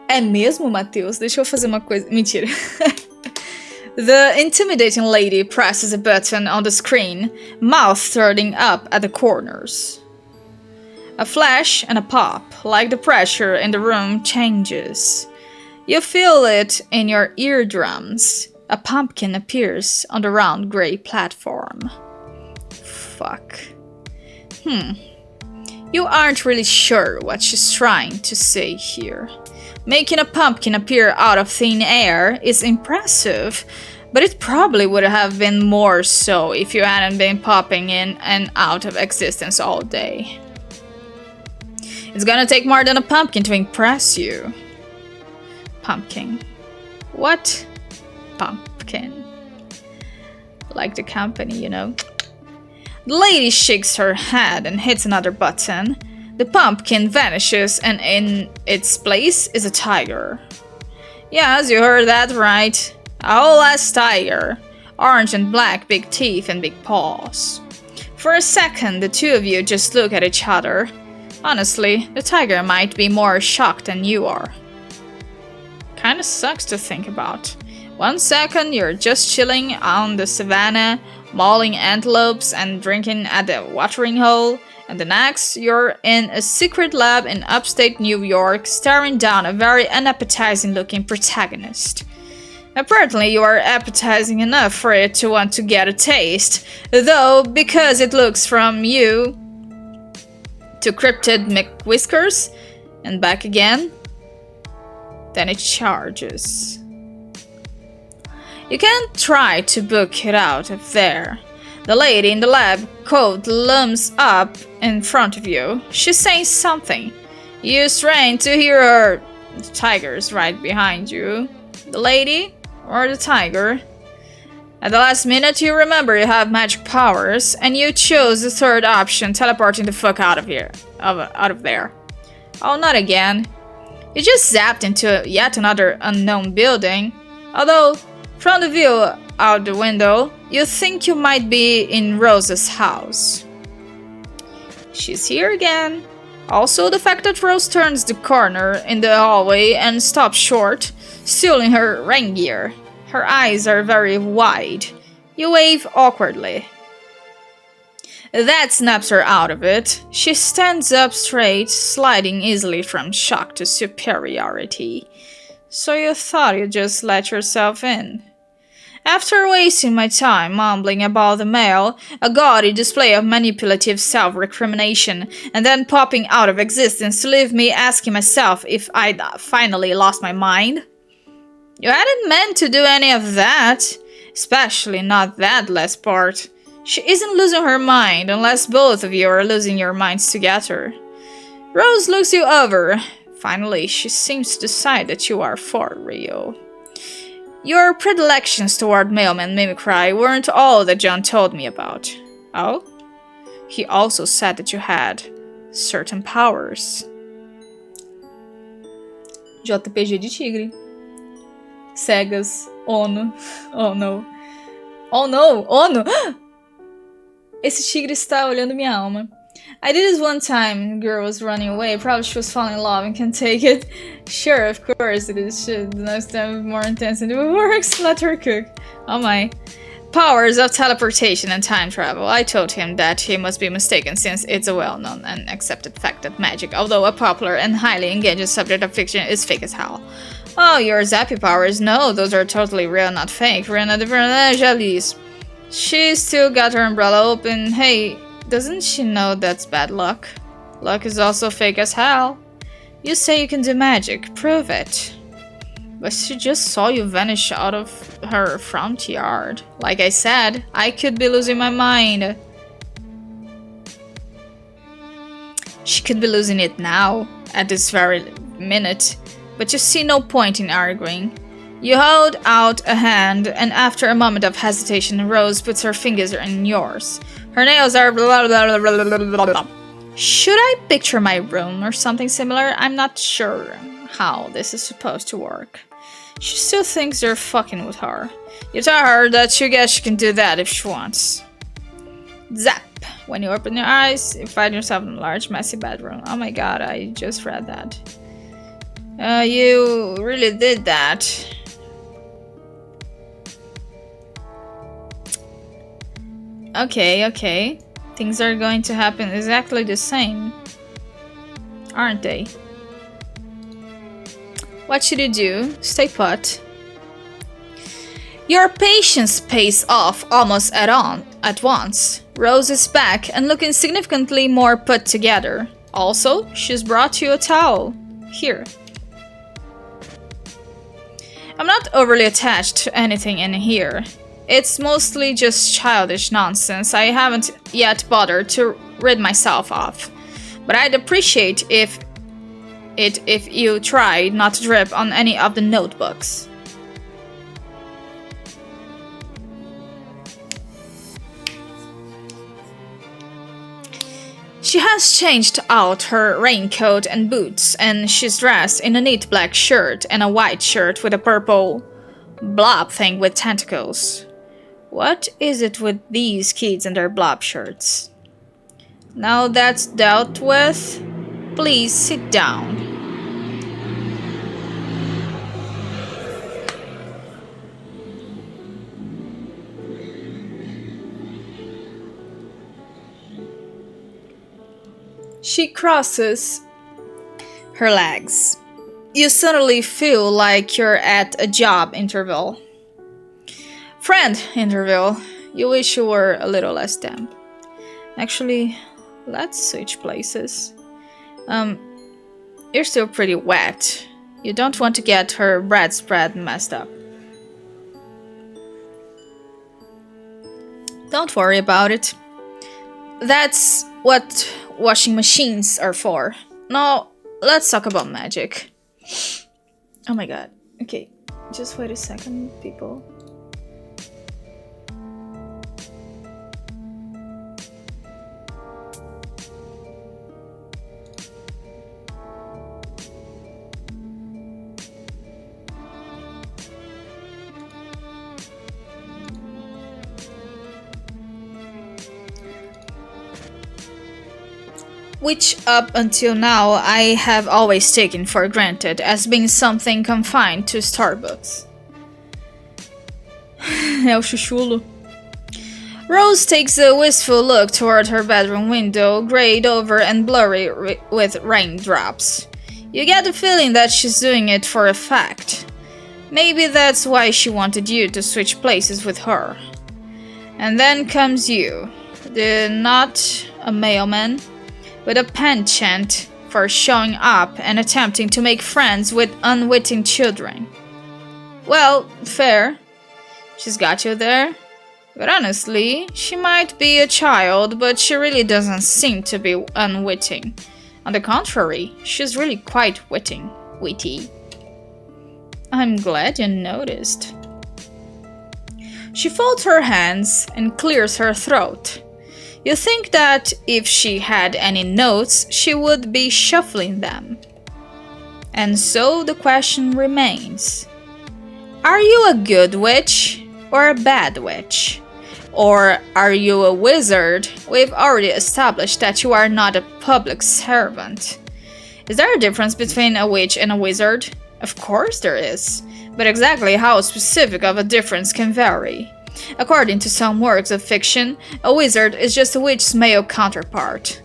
É mesmo, Matheus? Deixa eu fazer uma coisa. Mentira. The intimidating lady presses a button on the screen, mouth turning up at the corners. A flash and a pop, like the pressure in the room changes. You feel it in your eardrums. A pumpkin appears on the round gray platform. Fuck. You aren't really sure what she's trying to say here. Making a pumpkin appear out of thin air is impressive, but it probably would have been more so if you hadn't been popping in and out of existence all day. It's gonna take more than a pumpkin to impress you. Pumpkin. What? Pumpkin. Like the company, you know. The lady shakes her head and hits another button. The pumpkin vanishes and in its place is a tiger. Yes, you heard that right. A whole ass tiger. Orange and black, big teeth and big paws. For a second, the two of you just look at each other. Honestly, the tiger might be more shocked than you are. Kinda sucks to think about. 1 second you're just chilling on the savannah, mauling antelopes and drinking at the watering hole, and the next you're in a secret lab in upstate New York staring down a very unappetizing looking protagonist. Apparently you are appetizing enough for it to want to get a taste, though because it looks from you to cryptid McWhiskers and back again, then it charges. You can't try to book it out of there. The lady in the lab coat looms up in front of you. She's saying something. You strain to hear her. The tiger's right behind you. The lady or the tiger? At the last minute you remember you have magic powers and you chose the third option, teleporting the fuck out of here. Out of there. Oh, not again. You just zapped into yet another unknown building. Although, from the view out the window, you think you might be in Rose's house. She's here again. Also, the fact that Rose turns the corner in the hallway and stops short, still in her rain gear. Her eyes are very wide. You wave awkwardly. That snaps her out of it. She stands up straight, sliding easily from shock to superiority. So you thought you'd just let yourself in. After wasting my time mumbling about the mail, a gaudy display of manipulative self-recrimination, and then popping out of existence to leave me asking myself if I'd finally lost my mind? You hadn't meant to do any of that, especially not that last part. She isn't losing her mind unless both of you are losing your minds together. Rose looks you over. Finally, she seems to decide that you are for real. Your predilections toward mailman mimicry weren't all that John told me about. Oh? He also said that you had certain powers. JPG de tigre. Cegas. Ono. Oh no. Oh no! Ono! Esse tigre está olhando minha alma. I did this one time, the girl was running away, probably she was falling in love and can't take it. Sure, of course it is shit, the next time more intense and it works, let her cook. Oh my. Powers of teleportation and time travel. I told him that he must be mistaken since it's a well-known and accepted fact that magic, although a popular and highly engaging subject of fiction, is fake as hell. Oh, your zappy powers? No, those are totally real, not fake. We're in a different Jalise. She still got her umbrella open. Hey, doesn't she know that's bad luck? Luck is also fake as hell. You say you can do magic. Prove it. But she just saw you vanish out of her front yard. Like I said, I could be losing my mind. She could be losing it now, at this very minute. But you see no point in arguing. You hold out a hand, and after a moment of hesitation, Rose puts her fingers in yours. Her nails are blah blah blah blah blah blah. Should I picture my room or something similar? I'm not sure how this is supposed to work. She still thinks you're fucking with her. You tell her that you guess she can do that if she wants. Zap! When you open your eyes, you find yourself in a large, messy bedroom. Oh my god, I just read that. You really did that. Okay. Things are going to happen exactly the same, aren't they? What should you do? Stay put. Your patience pays off almost at once. Rose is back and looking significantly more put together. Also, she's brought you a towel. Here. I'm not overly attached to anything in here. It's mostly just childish nonsense I haven't yet bothered to rid myself of. But I'd appreciate if you tried not to drip on any of the notebooks. She has changed out her raincoat and boots, and she's dressed in a neat black shirt and a white shirt with a purple blob thing with tentacles. What is it with these kids and their blob shirts? Now that's dealt with, please sit down. She crosses her legs. You suddenly feel like you're at a job interview. Friend interview. You wish you were a little less damp. Actually, let's switch places. You're still pretty wet. You don't want to get her bread spread messed up. Don't worry about it. That's what washing machines are for. Now, let's talk about magic. Oh my god. Okay, just wait a second, people. Which up until now I have always taken for granted as being something confined to Starbucks. É o chuchulo. Rose takes a wistful look toward her bedroom window, grayed over and blurry with raindrops. You get the feeling that she's doing it for effect. Maybe that's why she wanted you to switch places with her. And then comes you, not a mailman, with a penchant for showing up and attempting to make friends with unwitting children. Well, fair. She's got you there. But honestly, she might be a child, but she really doesn't seem to be unwitting. On the contrary, she's really quite witty. I'm glad you noticed. She folds her hands and clears her throat. You think that if she had any notes, she would be shuffling them. And so the question remains. Are you a good witch or a bad witch? Or are you a wizard? We've already established that you are not a public servant. Is there a difference between a witch and a wizard? Of course there is, but exactly how specific of a difference can vary. According to some works of fiction, a wizard is just a witch's male counterpart.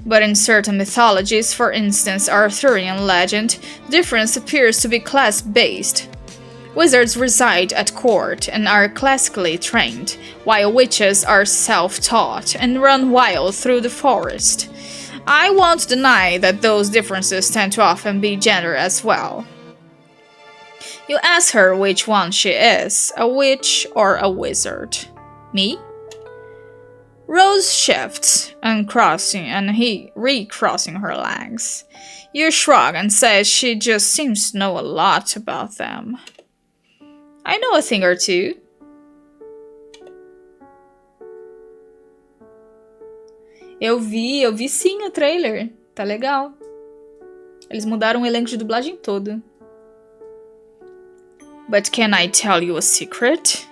But in certain mythologies, for instance Arthurian legend, the difference appears to be class-based. Wizards reside at court and are classically trained, while witches are self-taught and run wild through the forest. I won't deny that those differences tend to often be gender as well. You ask her which one she is, a witch or a wizard. Me? Rose shifts, uncrossing and recrossing her legs. You shrug and say she just seems to know a lot about them. I know a thing or two. Eu vi sim o trailer. Tá legal. Eles mudaram o elenco de dublagem todo. But can I tell you a secret?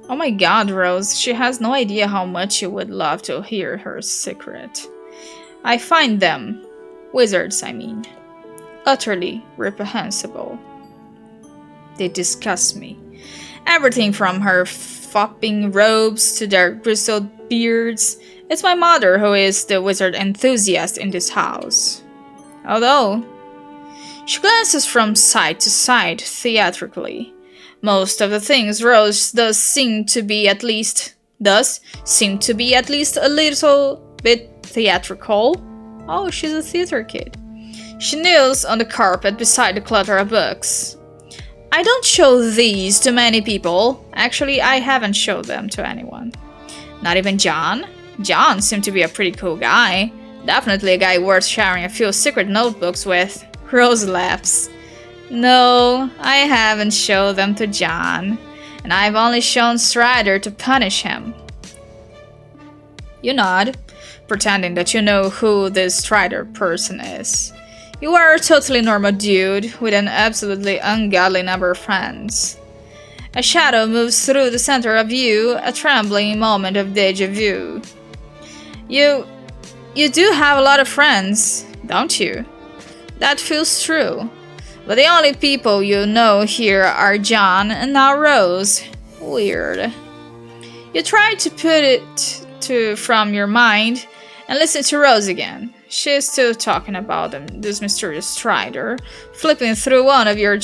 Oh my god, Rose, she has no idea how much you would love to hear her secret. I find them, wizards I mean, utterly reprehensible. They disgust me. Everything from her flopping robes to their grizzled beards. It's my mother who is the wizard enthusiast in this house. Although, she glances from side to side theatrically. Most of the things Rose does seem to be at least a little bit theatrical. Oh, she's a theater kid. She kneels on the carpet beside the clutter of books. I don't show these to many people. Actually, I haven't showed them to anyone. Not even John. John seemed to be a pretty cool guy. Definitely a guy worth sharing a few secret notebooks with. Rose laughs. No, I haven't shown them to John, and I've only shown Strider to punish him. You nod, pretending that you know who this Strider person is. You are a totally normal dude with an absolutely ungodly number of friends. A shadow moves through the center of you, a trembling moment of deja vu. You do have a lot of friends, don't you? That feels true. But the only people you know here are John and now Rose. Weird. You try to put it from your mind and listen to Rose again. She's still talking about this mysterious Strider, flipping through one of the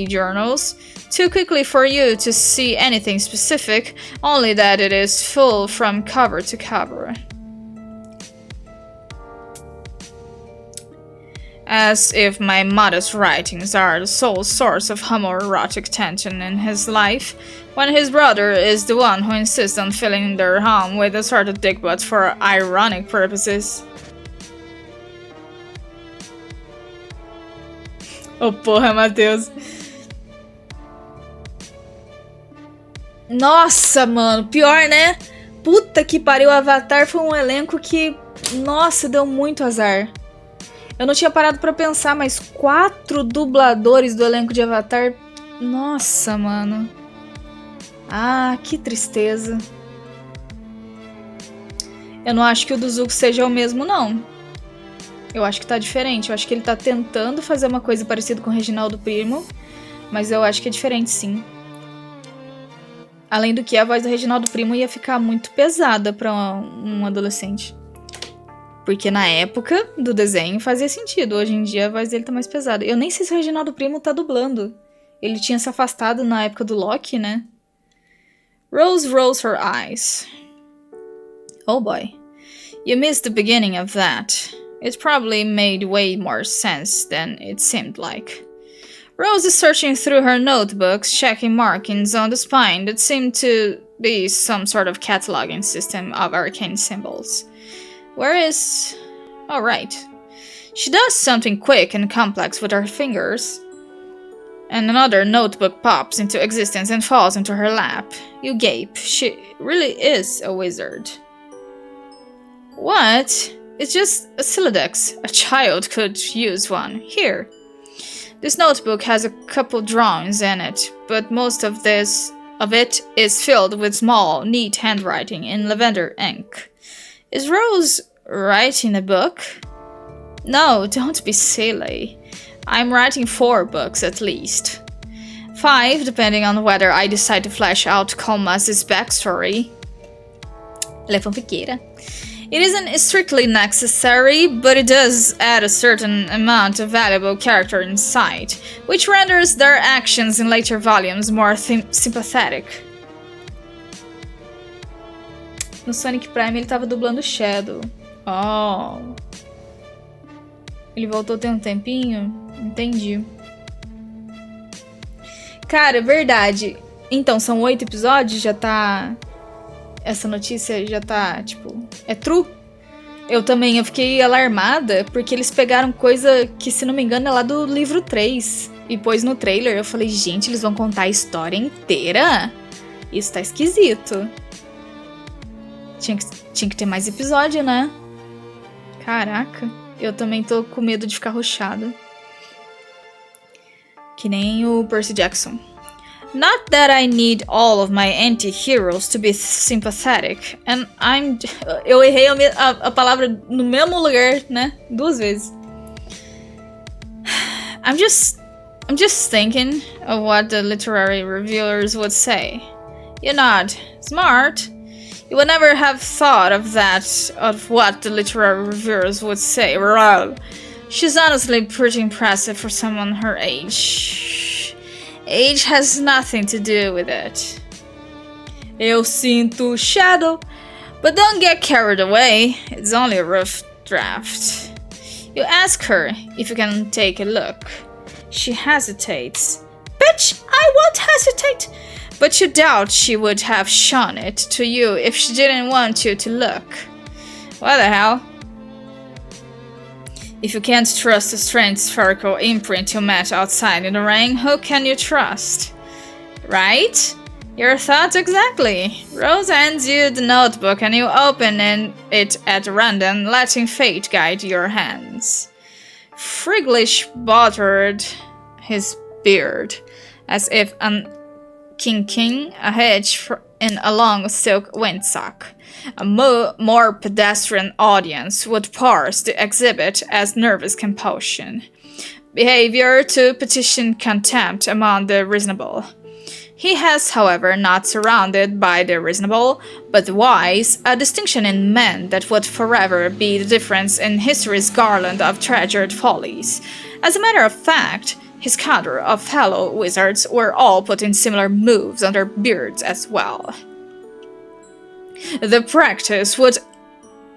journals, too quickly for you to see anything specific, only that it is full from cover to cover. As if my modest writings are the sole source of homoerotic tension in his life, when his brother is the one who insists on filling their home with assorted dickbutts for ironic purposes. Oh porra, Matheus. Nossa, mano, pior, né? Puta que pariu, Avatar foi um elenco que, nossa, deu muito azar. Eu não tinha parado pra pensar, mas 4 dubladores do elenco de Avatar. Nossa, mano. Ah, que tristeza. Eu não acho que o do Zuko seja o mesmo, não. Eu acho que tá diferente. Eu acho que ele tá tentando fazer uma coisa parecida com o Reginaldo Primo, mas eu acho que é diferente, sim. Além do que, a voz do Reginaldo Primo ia ficar muito pesada pra um adolescente. Porque na época do desenho fazia sentido. Hoje em dia a voz dele tá mais pesada. Eu nem sei se o Reginaldo Primo tá dublando. Ele tinha se afastado na época do Loki, né? Rose rolls her eyes. Oh boy. You missed the beginning of that. It probably made way more sense than it seemed like. Rose is searching through her notebooks, checking markings on the spine that seem to be some sort of cataloging system of arcane symbols. Where is... Oh, right. She does something quick and complex with her fingers. And another notebook pops into existence and falls into her lap. You gape. She really is a wizard. What? It's just a Silodex. A child could use one. Here. This notebook has a couple drawings in it, but most of it is filled with small, neat handwriting in lavender ink. Is Rose writing a book? No, don't be silly. I'm writing 4 books at least. 5, depending on whether I decide to flesh out Kolmas's backstory. Ela é fanfiqueira. It isn't strictly necessary, but it does add a certain amount of valuable character insight, which renders their actions in later volumes more sympathetic. No Sonic Prime ele tava dublando o Shadow. Oh. Ele voltou tem um tempinho? Entendi. Cara, verdade. Então, são 8 episódios, já tá... Essa notícia já tá, tipo... É true? Eu fiquei alarmada, porque eles pegaram coisa que, se não me engano, é lá do livro 3. E pôs no trailer, eu falei, gente, eles vão contar a história inteira? Isso tá esquisito. Tinha que ter mais episódio, né? Caraca, eu também tô com medo de ficar rushada. Que nem o Percy Jackson. Not that I need all of my anti-heroes to be sympathetic. And I'm... Eu errei a palavra no mesmo lugar, né? 2 vezes. I'm just thinking of what the literary reviewers would say. You're not smart. You would never have thought of that, of what the literary reviewers would say. Well, she's honestly pretty impressive for someone her age. Age has nothing to do with it. Eu sinto shadow, but don't get carried away. It's only a rough draft. You ask her if you can take a look. She hesitates. Bitch, I won't hesitate! But you doubt she would have shown it to you if she didn't want you to look. What the hell? If you can't trust the strange spherical imprint you met outside in the rain, who can you trust? Right? Your thoughts exactly. Rose hands you the notebook and you open it at random, letting fate guide your hands. Friglish buttered his beard, as if unkinking a hedge in a long silk windsock. A more pedestrian audience would parse the exhibit as nervous compunction. Behavior to petition contempt among the reasonable. He has, however, not surrounded by the reasonable, but the wise, a distinction in men that would forever be the difference in history's garland of treasured follies. As a matter of fact, his cadre of fellow wizards were all putting similar moves on their beards as well. The practice would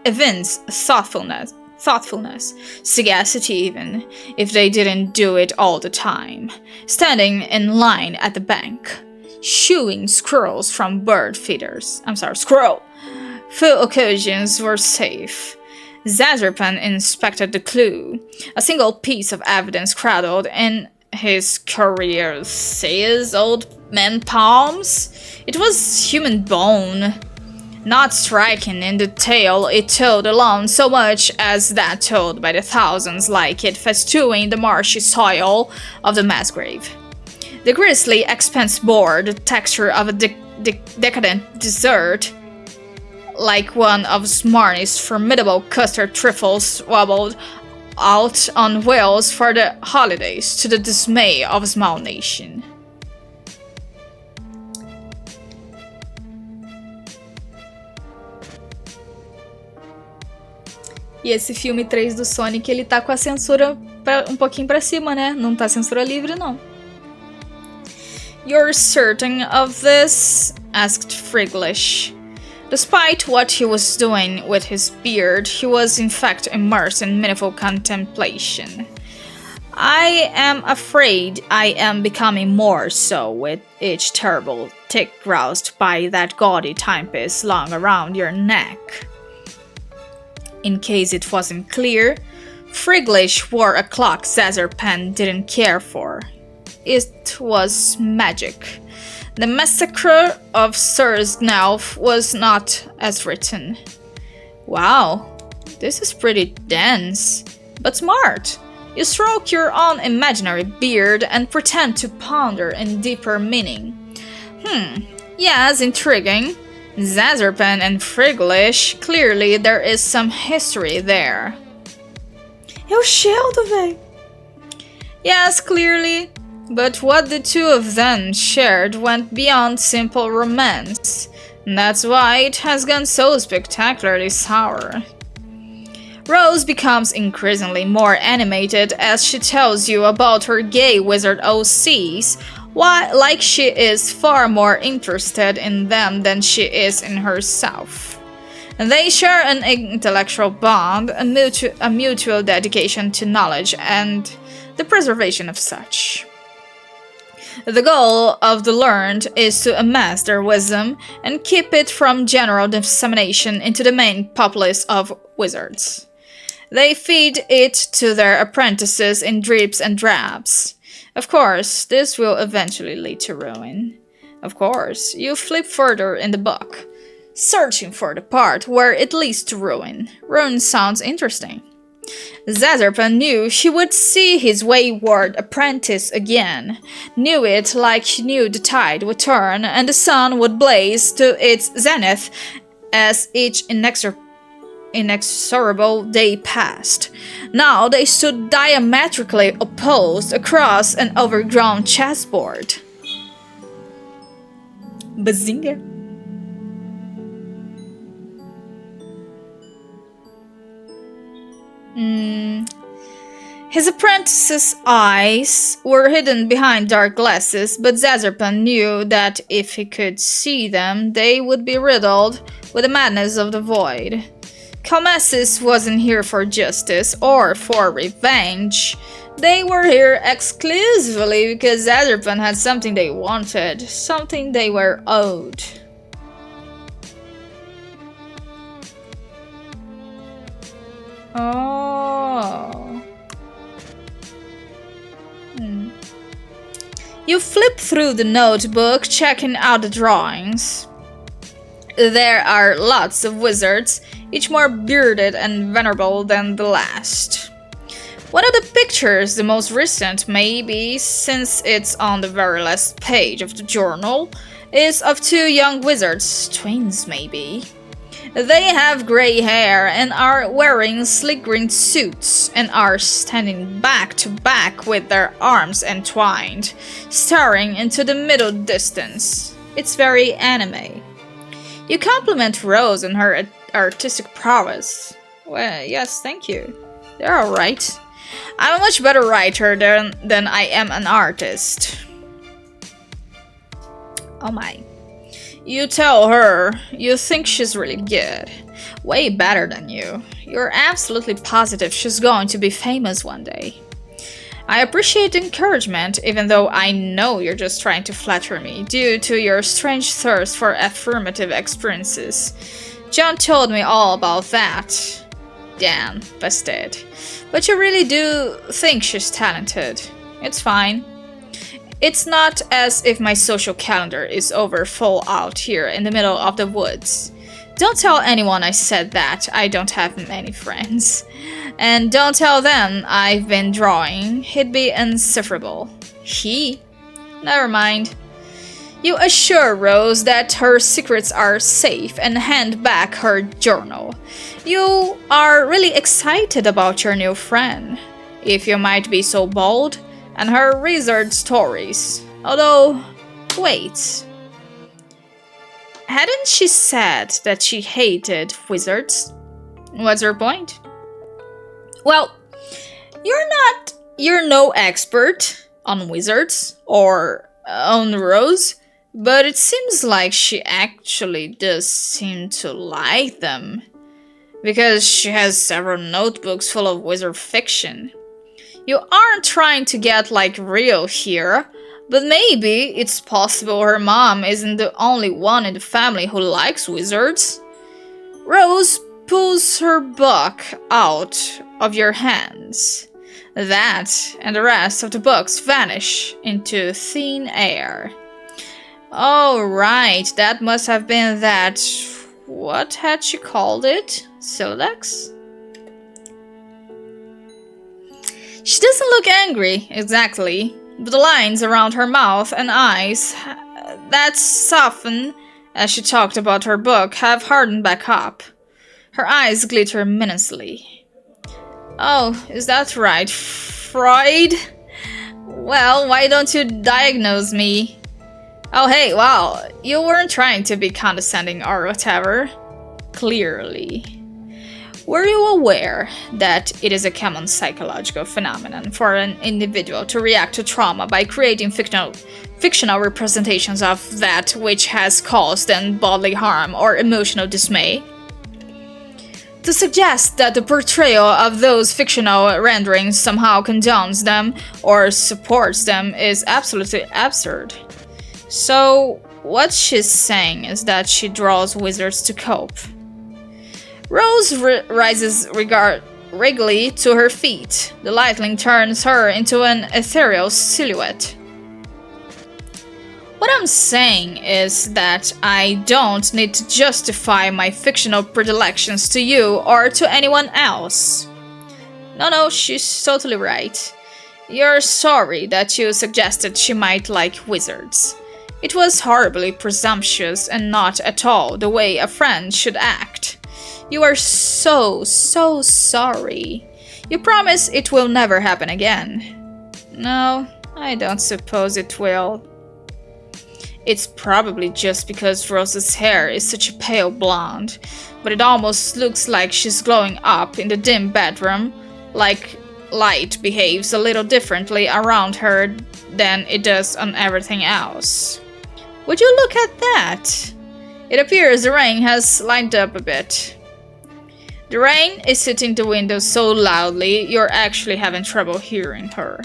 evince thoughtfulness, sagacity even, if they didn't do it all the time, standing in line at the bank, shooing squirrels from bird feeders. Squirrel! Few occasions were safe. Zazerpan inspected the clue, a single piece of evidence cradled in his Courier's old man palms. It was human bone. Not striking in detail, it told alone so much as that told by the thousands like it festooned the marshy soil of the mass grave. The grisly expanse bore the texture of a decadent dessert, like one of Smarty's formidable custard trifles wobbled out on wheels for the holidays, to the dismay of a small nation. E esse filme 3 do Sonic, ele tá com a censura um pouquinho pra cima, né? Não tá censura livre, não. You're certain of this? Asked Friglish. Despite what he was doing with his beard, he was in fact immersed in meaningful contemplation. I am afraid I am becoming more so with each terrible tick roused by that gaudy timepiece slung around your neck. In case it wasn't clear, Friglish wore a clock Zazerpan didn't care for. It was magic. The massacre of Sursnauf was not as written. Wow, this is pretty dense, but smart. You stroke your own imaginary beard and pretend to ponder in deeper meaning. Yes, intriguing. Zazerpan and Friglish, clearly there is some history there. É o Sheldon, véi. Yes, clearly. But what the two of them shared went beyond simple romance. And that's why it has gone so spectacularly sour. Rose becomes increasingly more animated as she tells you about her gay wizard OCs, like she is far more interested in them than she is in herself. And they share an intellectual bond, a mutual dedication to knowledge and the preservation of such. The goal of the learned is to amass their wisdom and keep it from general dissemination into the main populace of wizards. They feed it to their apprentices in drips and drabs. Of course, this will eventually lead to ruin. Of course, you flip further in the book, searching for the part where it leads to ruin. Ruin sounds interesting. Zizibs knew he would see his wayward apprentice again, knew it like he knew the tide would turn and the sun would blaze to its zenith as each inexorable day passed. Now they stood diametrically opposed across an overgrown chessboard. Bazinga! His apprentice's eyes were hidden behind dark glasses, but Zizibs knew that if he could see them, they would be riddled with the madness of the void. Calmesis wasn't here for justice or for revenge. They were here exclusively because Zizibs had something they wanted, something they were owed. Oh. You flip through the notebook, checking out the drawings. There are lots of wizards, each more bearded and venerable than the last. One of the pictures, the most recent maybe, since it's on the very last page of the journal, is of two young wizards, twins maybe. They have gray hair and are wearing sleek green suits and are standing back to back with their arms entwined, staring into the middle distance. It's very anime. You compliment Rose on her artistic prowess. Well, yes, thank you. They're alright. I'm a much better writer than I am an artist. Oh my. You tell her you think she's really good. Way better than you. You're absolutely positive she's going to be famous one day. I appreciate the encouragement, even though I know you're just trying to flatter me due to your strange thirst for affirmative experiences. John told me all about that. Damn, busted. But you really do think she's talented. It's fine. It's not as if my social calendar is over full out here in the middle of the woods. Don't tell anyone I said that. I don't have many friends. And don't tell them I've been drawing. He'd be insufferable. He? Never mind. You assure Rose that her secrets are safe and hand back her journal. You are really excited about your new friend, if you might be so bold, and her wizard stories. Although, wait. Hadn't she said that she hated wizards? What's her point? Well, you're no expert on wizards or on Rose, but it seems like she actually does seem to like them, because she has several notebooks full of wizard fiction. You aren't trying to get like real here, but maybe it's possible her mom isn't the only one in the family who likes wizards. Rose pulls her book out of your hands. That and the rest of the books vanish into thin air. Oh right, that must have been that... what had she called it? Silex? She doesn't look angry, exactly, but the lines around her mouth and eyes that softened as she talked about her book have hardened back up. Her eyes glitter menacingly. Oh, is that right, Freud? Well, why don't you diagnose me? Oh hey, wow, you weren't trying to be condescending or whatever. Clearly. Were you aware that it is a common psychological phenomenon for an individual to react to trauma by creating fictional representations of that which has caused them bodily harm or emotional dismay? To suggest that the portrayal of those fictional renderings somehow condones them or supports them is absolutely absurd. So, what she's saying is that she draws wizards to cope. Rose rises regally to her feet. The lightning turns her into an ethereal silhouette. What I'm saying is that I don't need to justify my fictional predilections to you or to anyone else. No, she's totally right. You're sorry that you suggested she might like wizards. It was horribly presumptuous and not at all the way a friend should act. You are so sorry. You promise it will never happen again? No, I don't suppose it will. It's probably just because Rose's hair is such a pale blonde, but it almost looks like she's glowing up in the dim bedroom, like light behaves a little differently around her than it does on everything else. Would you look at that? It appears the rain has lightened up a bit. The rain is hitting the window so loudly you're actually having trouble hearing her.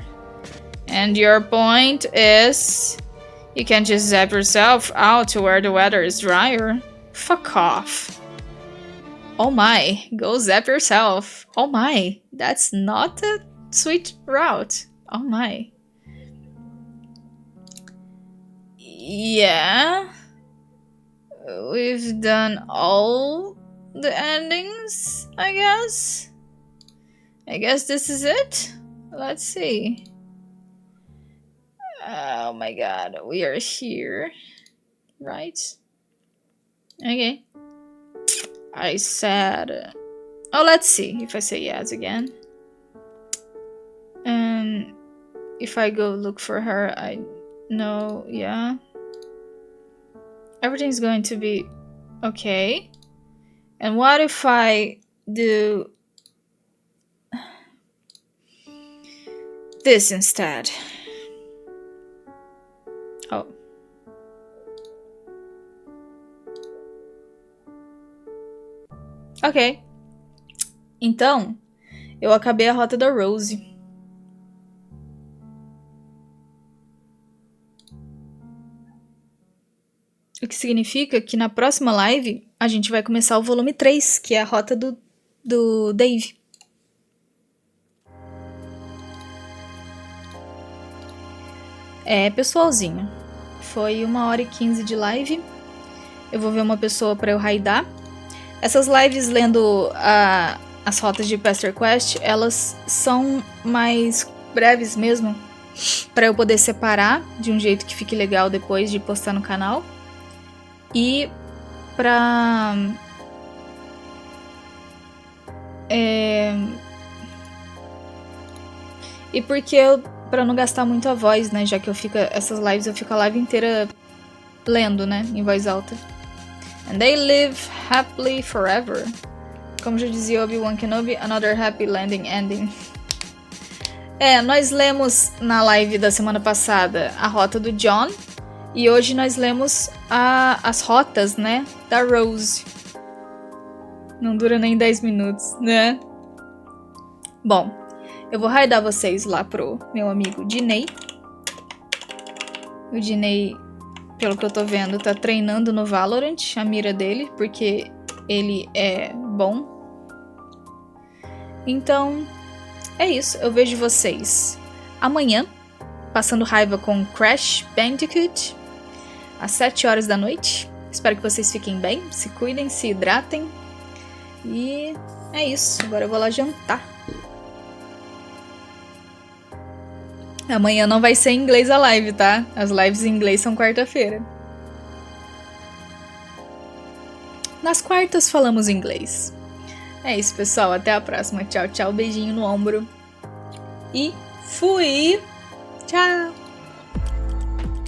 And your point is... you can just zap yourself out to where the weather is drier. Fuck off. Oh my, go zap yourself. Oh my, that's not a sweet route. Oh my. Yeah. We've done all the endings, I guess. I guess this is it. Let's see. Oh my god, we are here, right? Okay. I said... oh, let's see if I say yes again. And if I go look for her, I know, yeah. Everything's going to be okay. And what if I do this instead? Oh. Ok. Então, eu acabei a rota da Rose. O que significa que na próxima live a gente vai começar o volume 3, que é a rota do Dave. Pessoalzinho. Foi 1h15 de live. Eu vou ver uma pessoa pra eu raidar. Essas lives lendo as rotas de Pesterquest, elas são mais breves mesmo, pra eu poder separar de um jeito que fique legal depois de postar no canal. E pra... E porque pra não gastar muito a voz, né? Já que essas lives eu fico a live inteira lendo, né? Em voz alta. And they live happily forever. Como já dizia Obi-Wan Kenobi, another happy landing ending. Nós lemos na live da semana passada a rota do John. E hoje nós lemos as rotas, né? Da Rose. Não dura nem 10 minutos, né? Bom, eu vou raidar vocês lá pro meu amigo Dinei. O Dinei, pelo que eu tô vendo, tá treinando no Valorant, a mira dele, porque ele é bom. Então, é isso. Eu vejo vocês amanhã, passando raiva com Crash Bandicoot, às 7 horas da noite. Espero que vocês fiquem bem, se cuidem, se hidratem. E é isso. Agora eu vou lá jantar. Amanhã não vai ser em inglês a live, tá? As lives em inglês são quarta-feira. Nas quartas falamos inglês. É isso, pessoal. Até a próxima. Tchau, tchau. Beijinho no ombro. E fui! Tchau!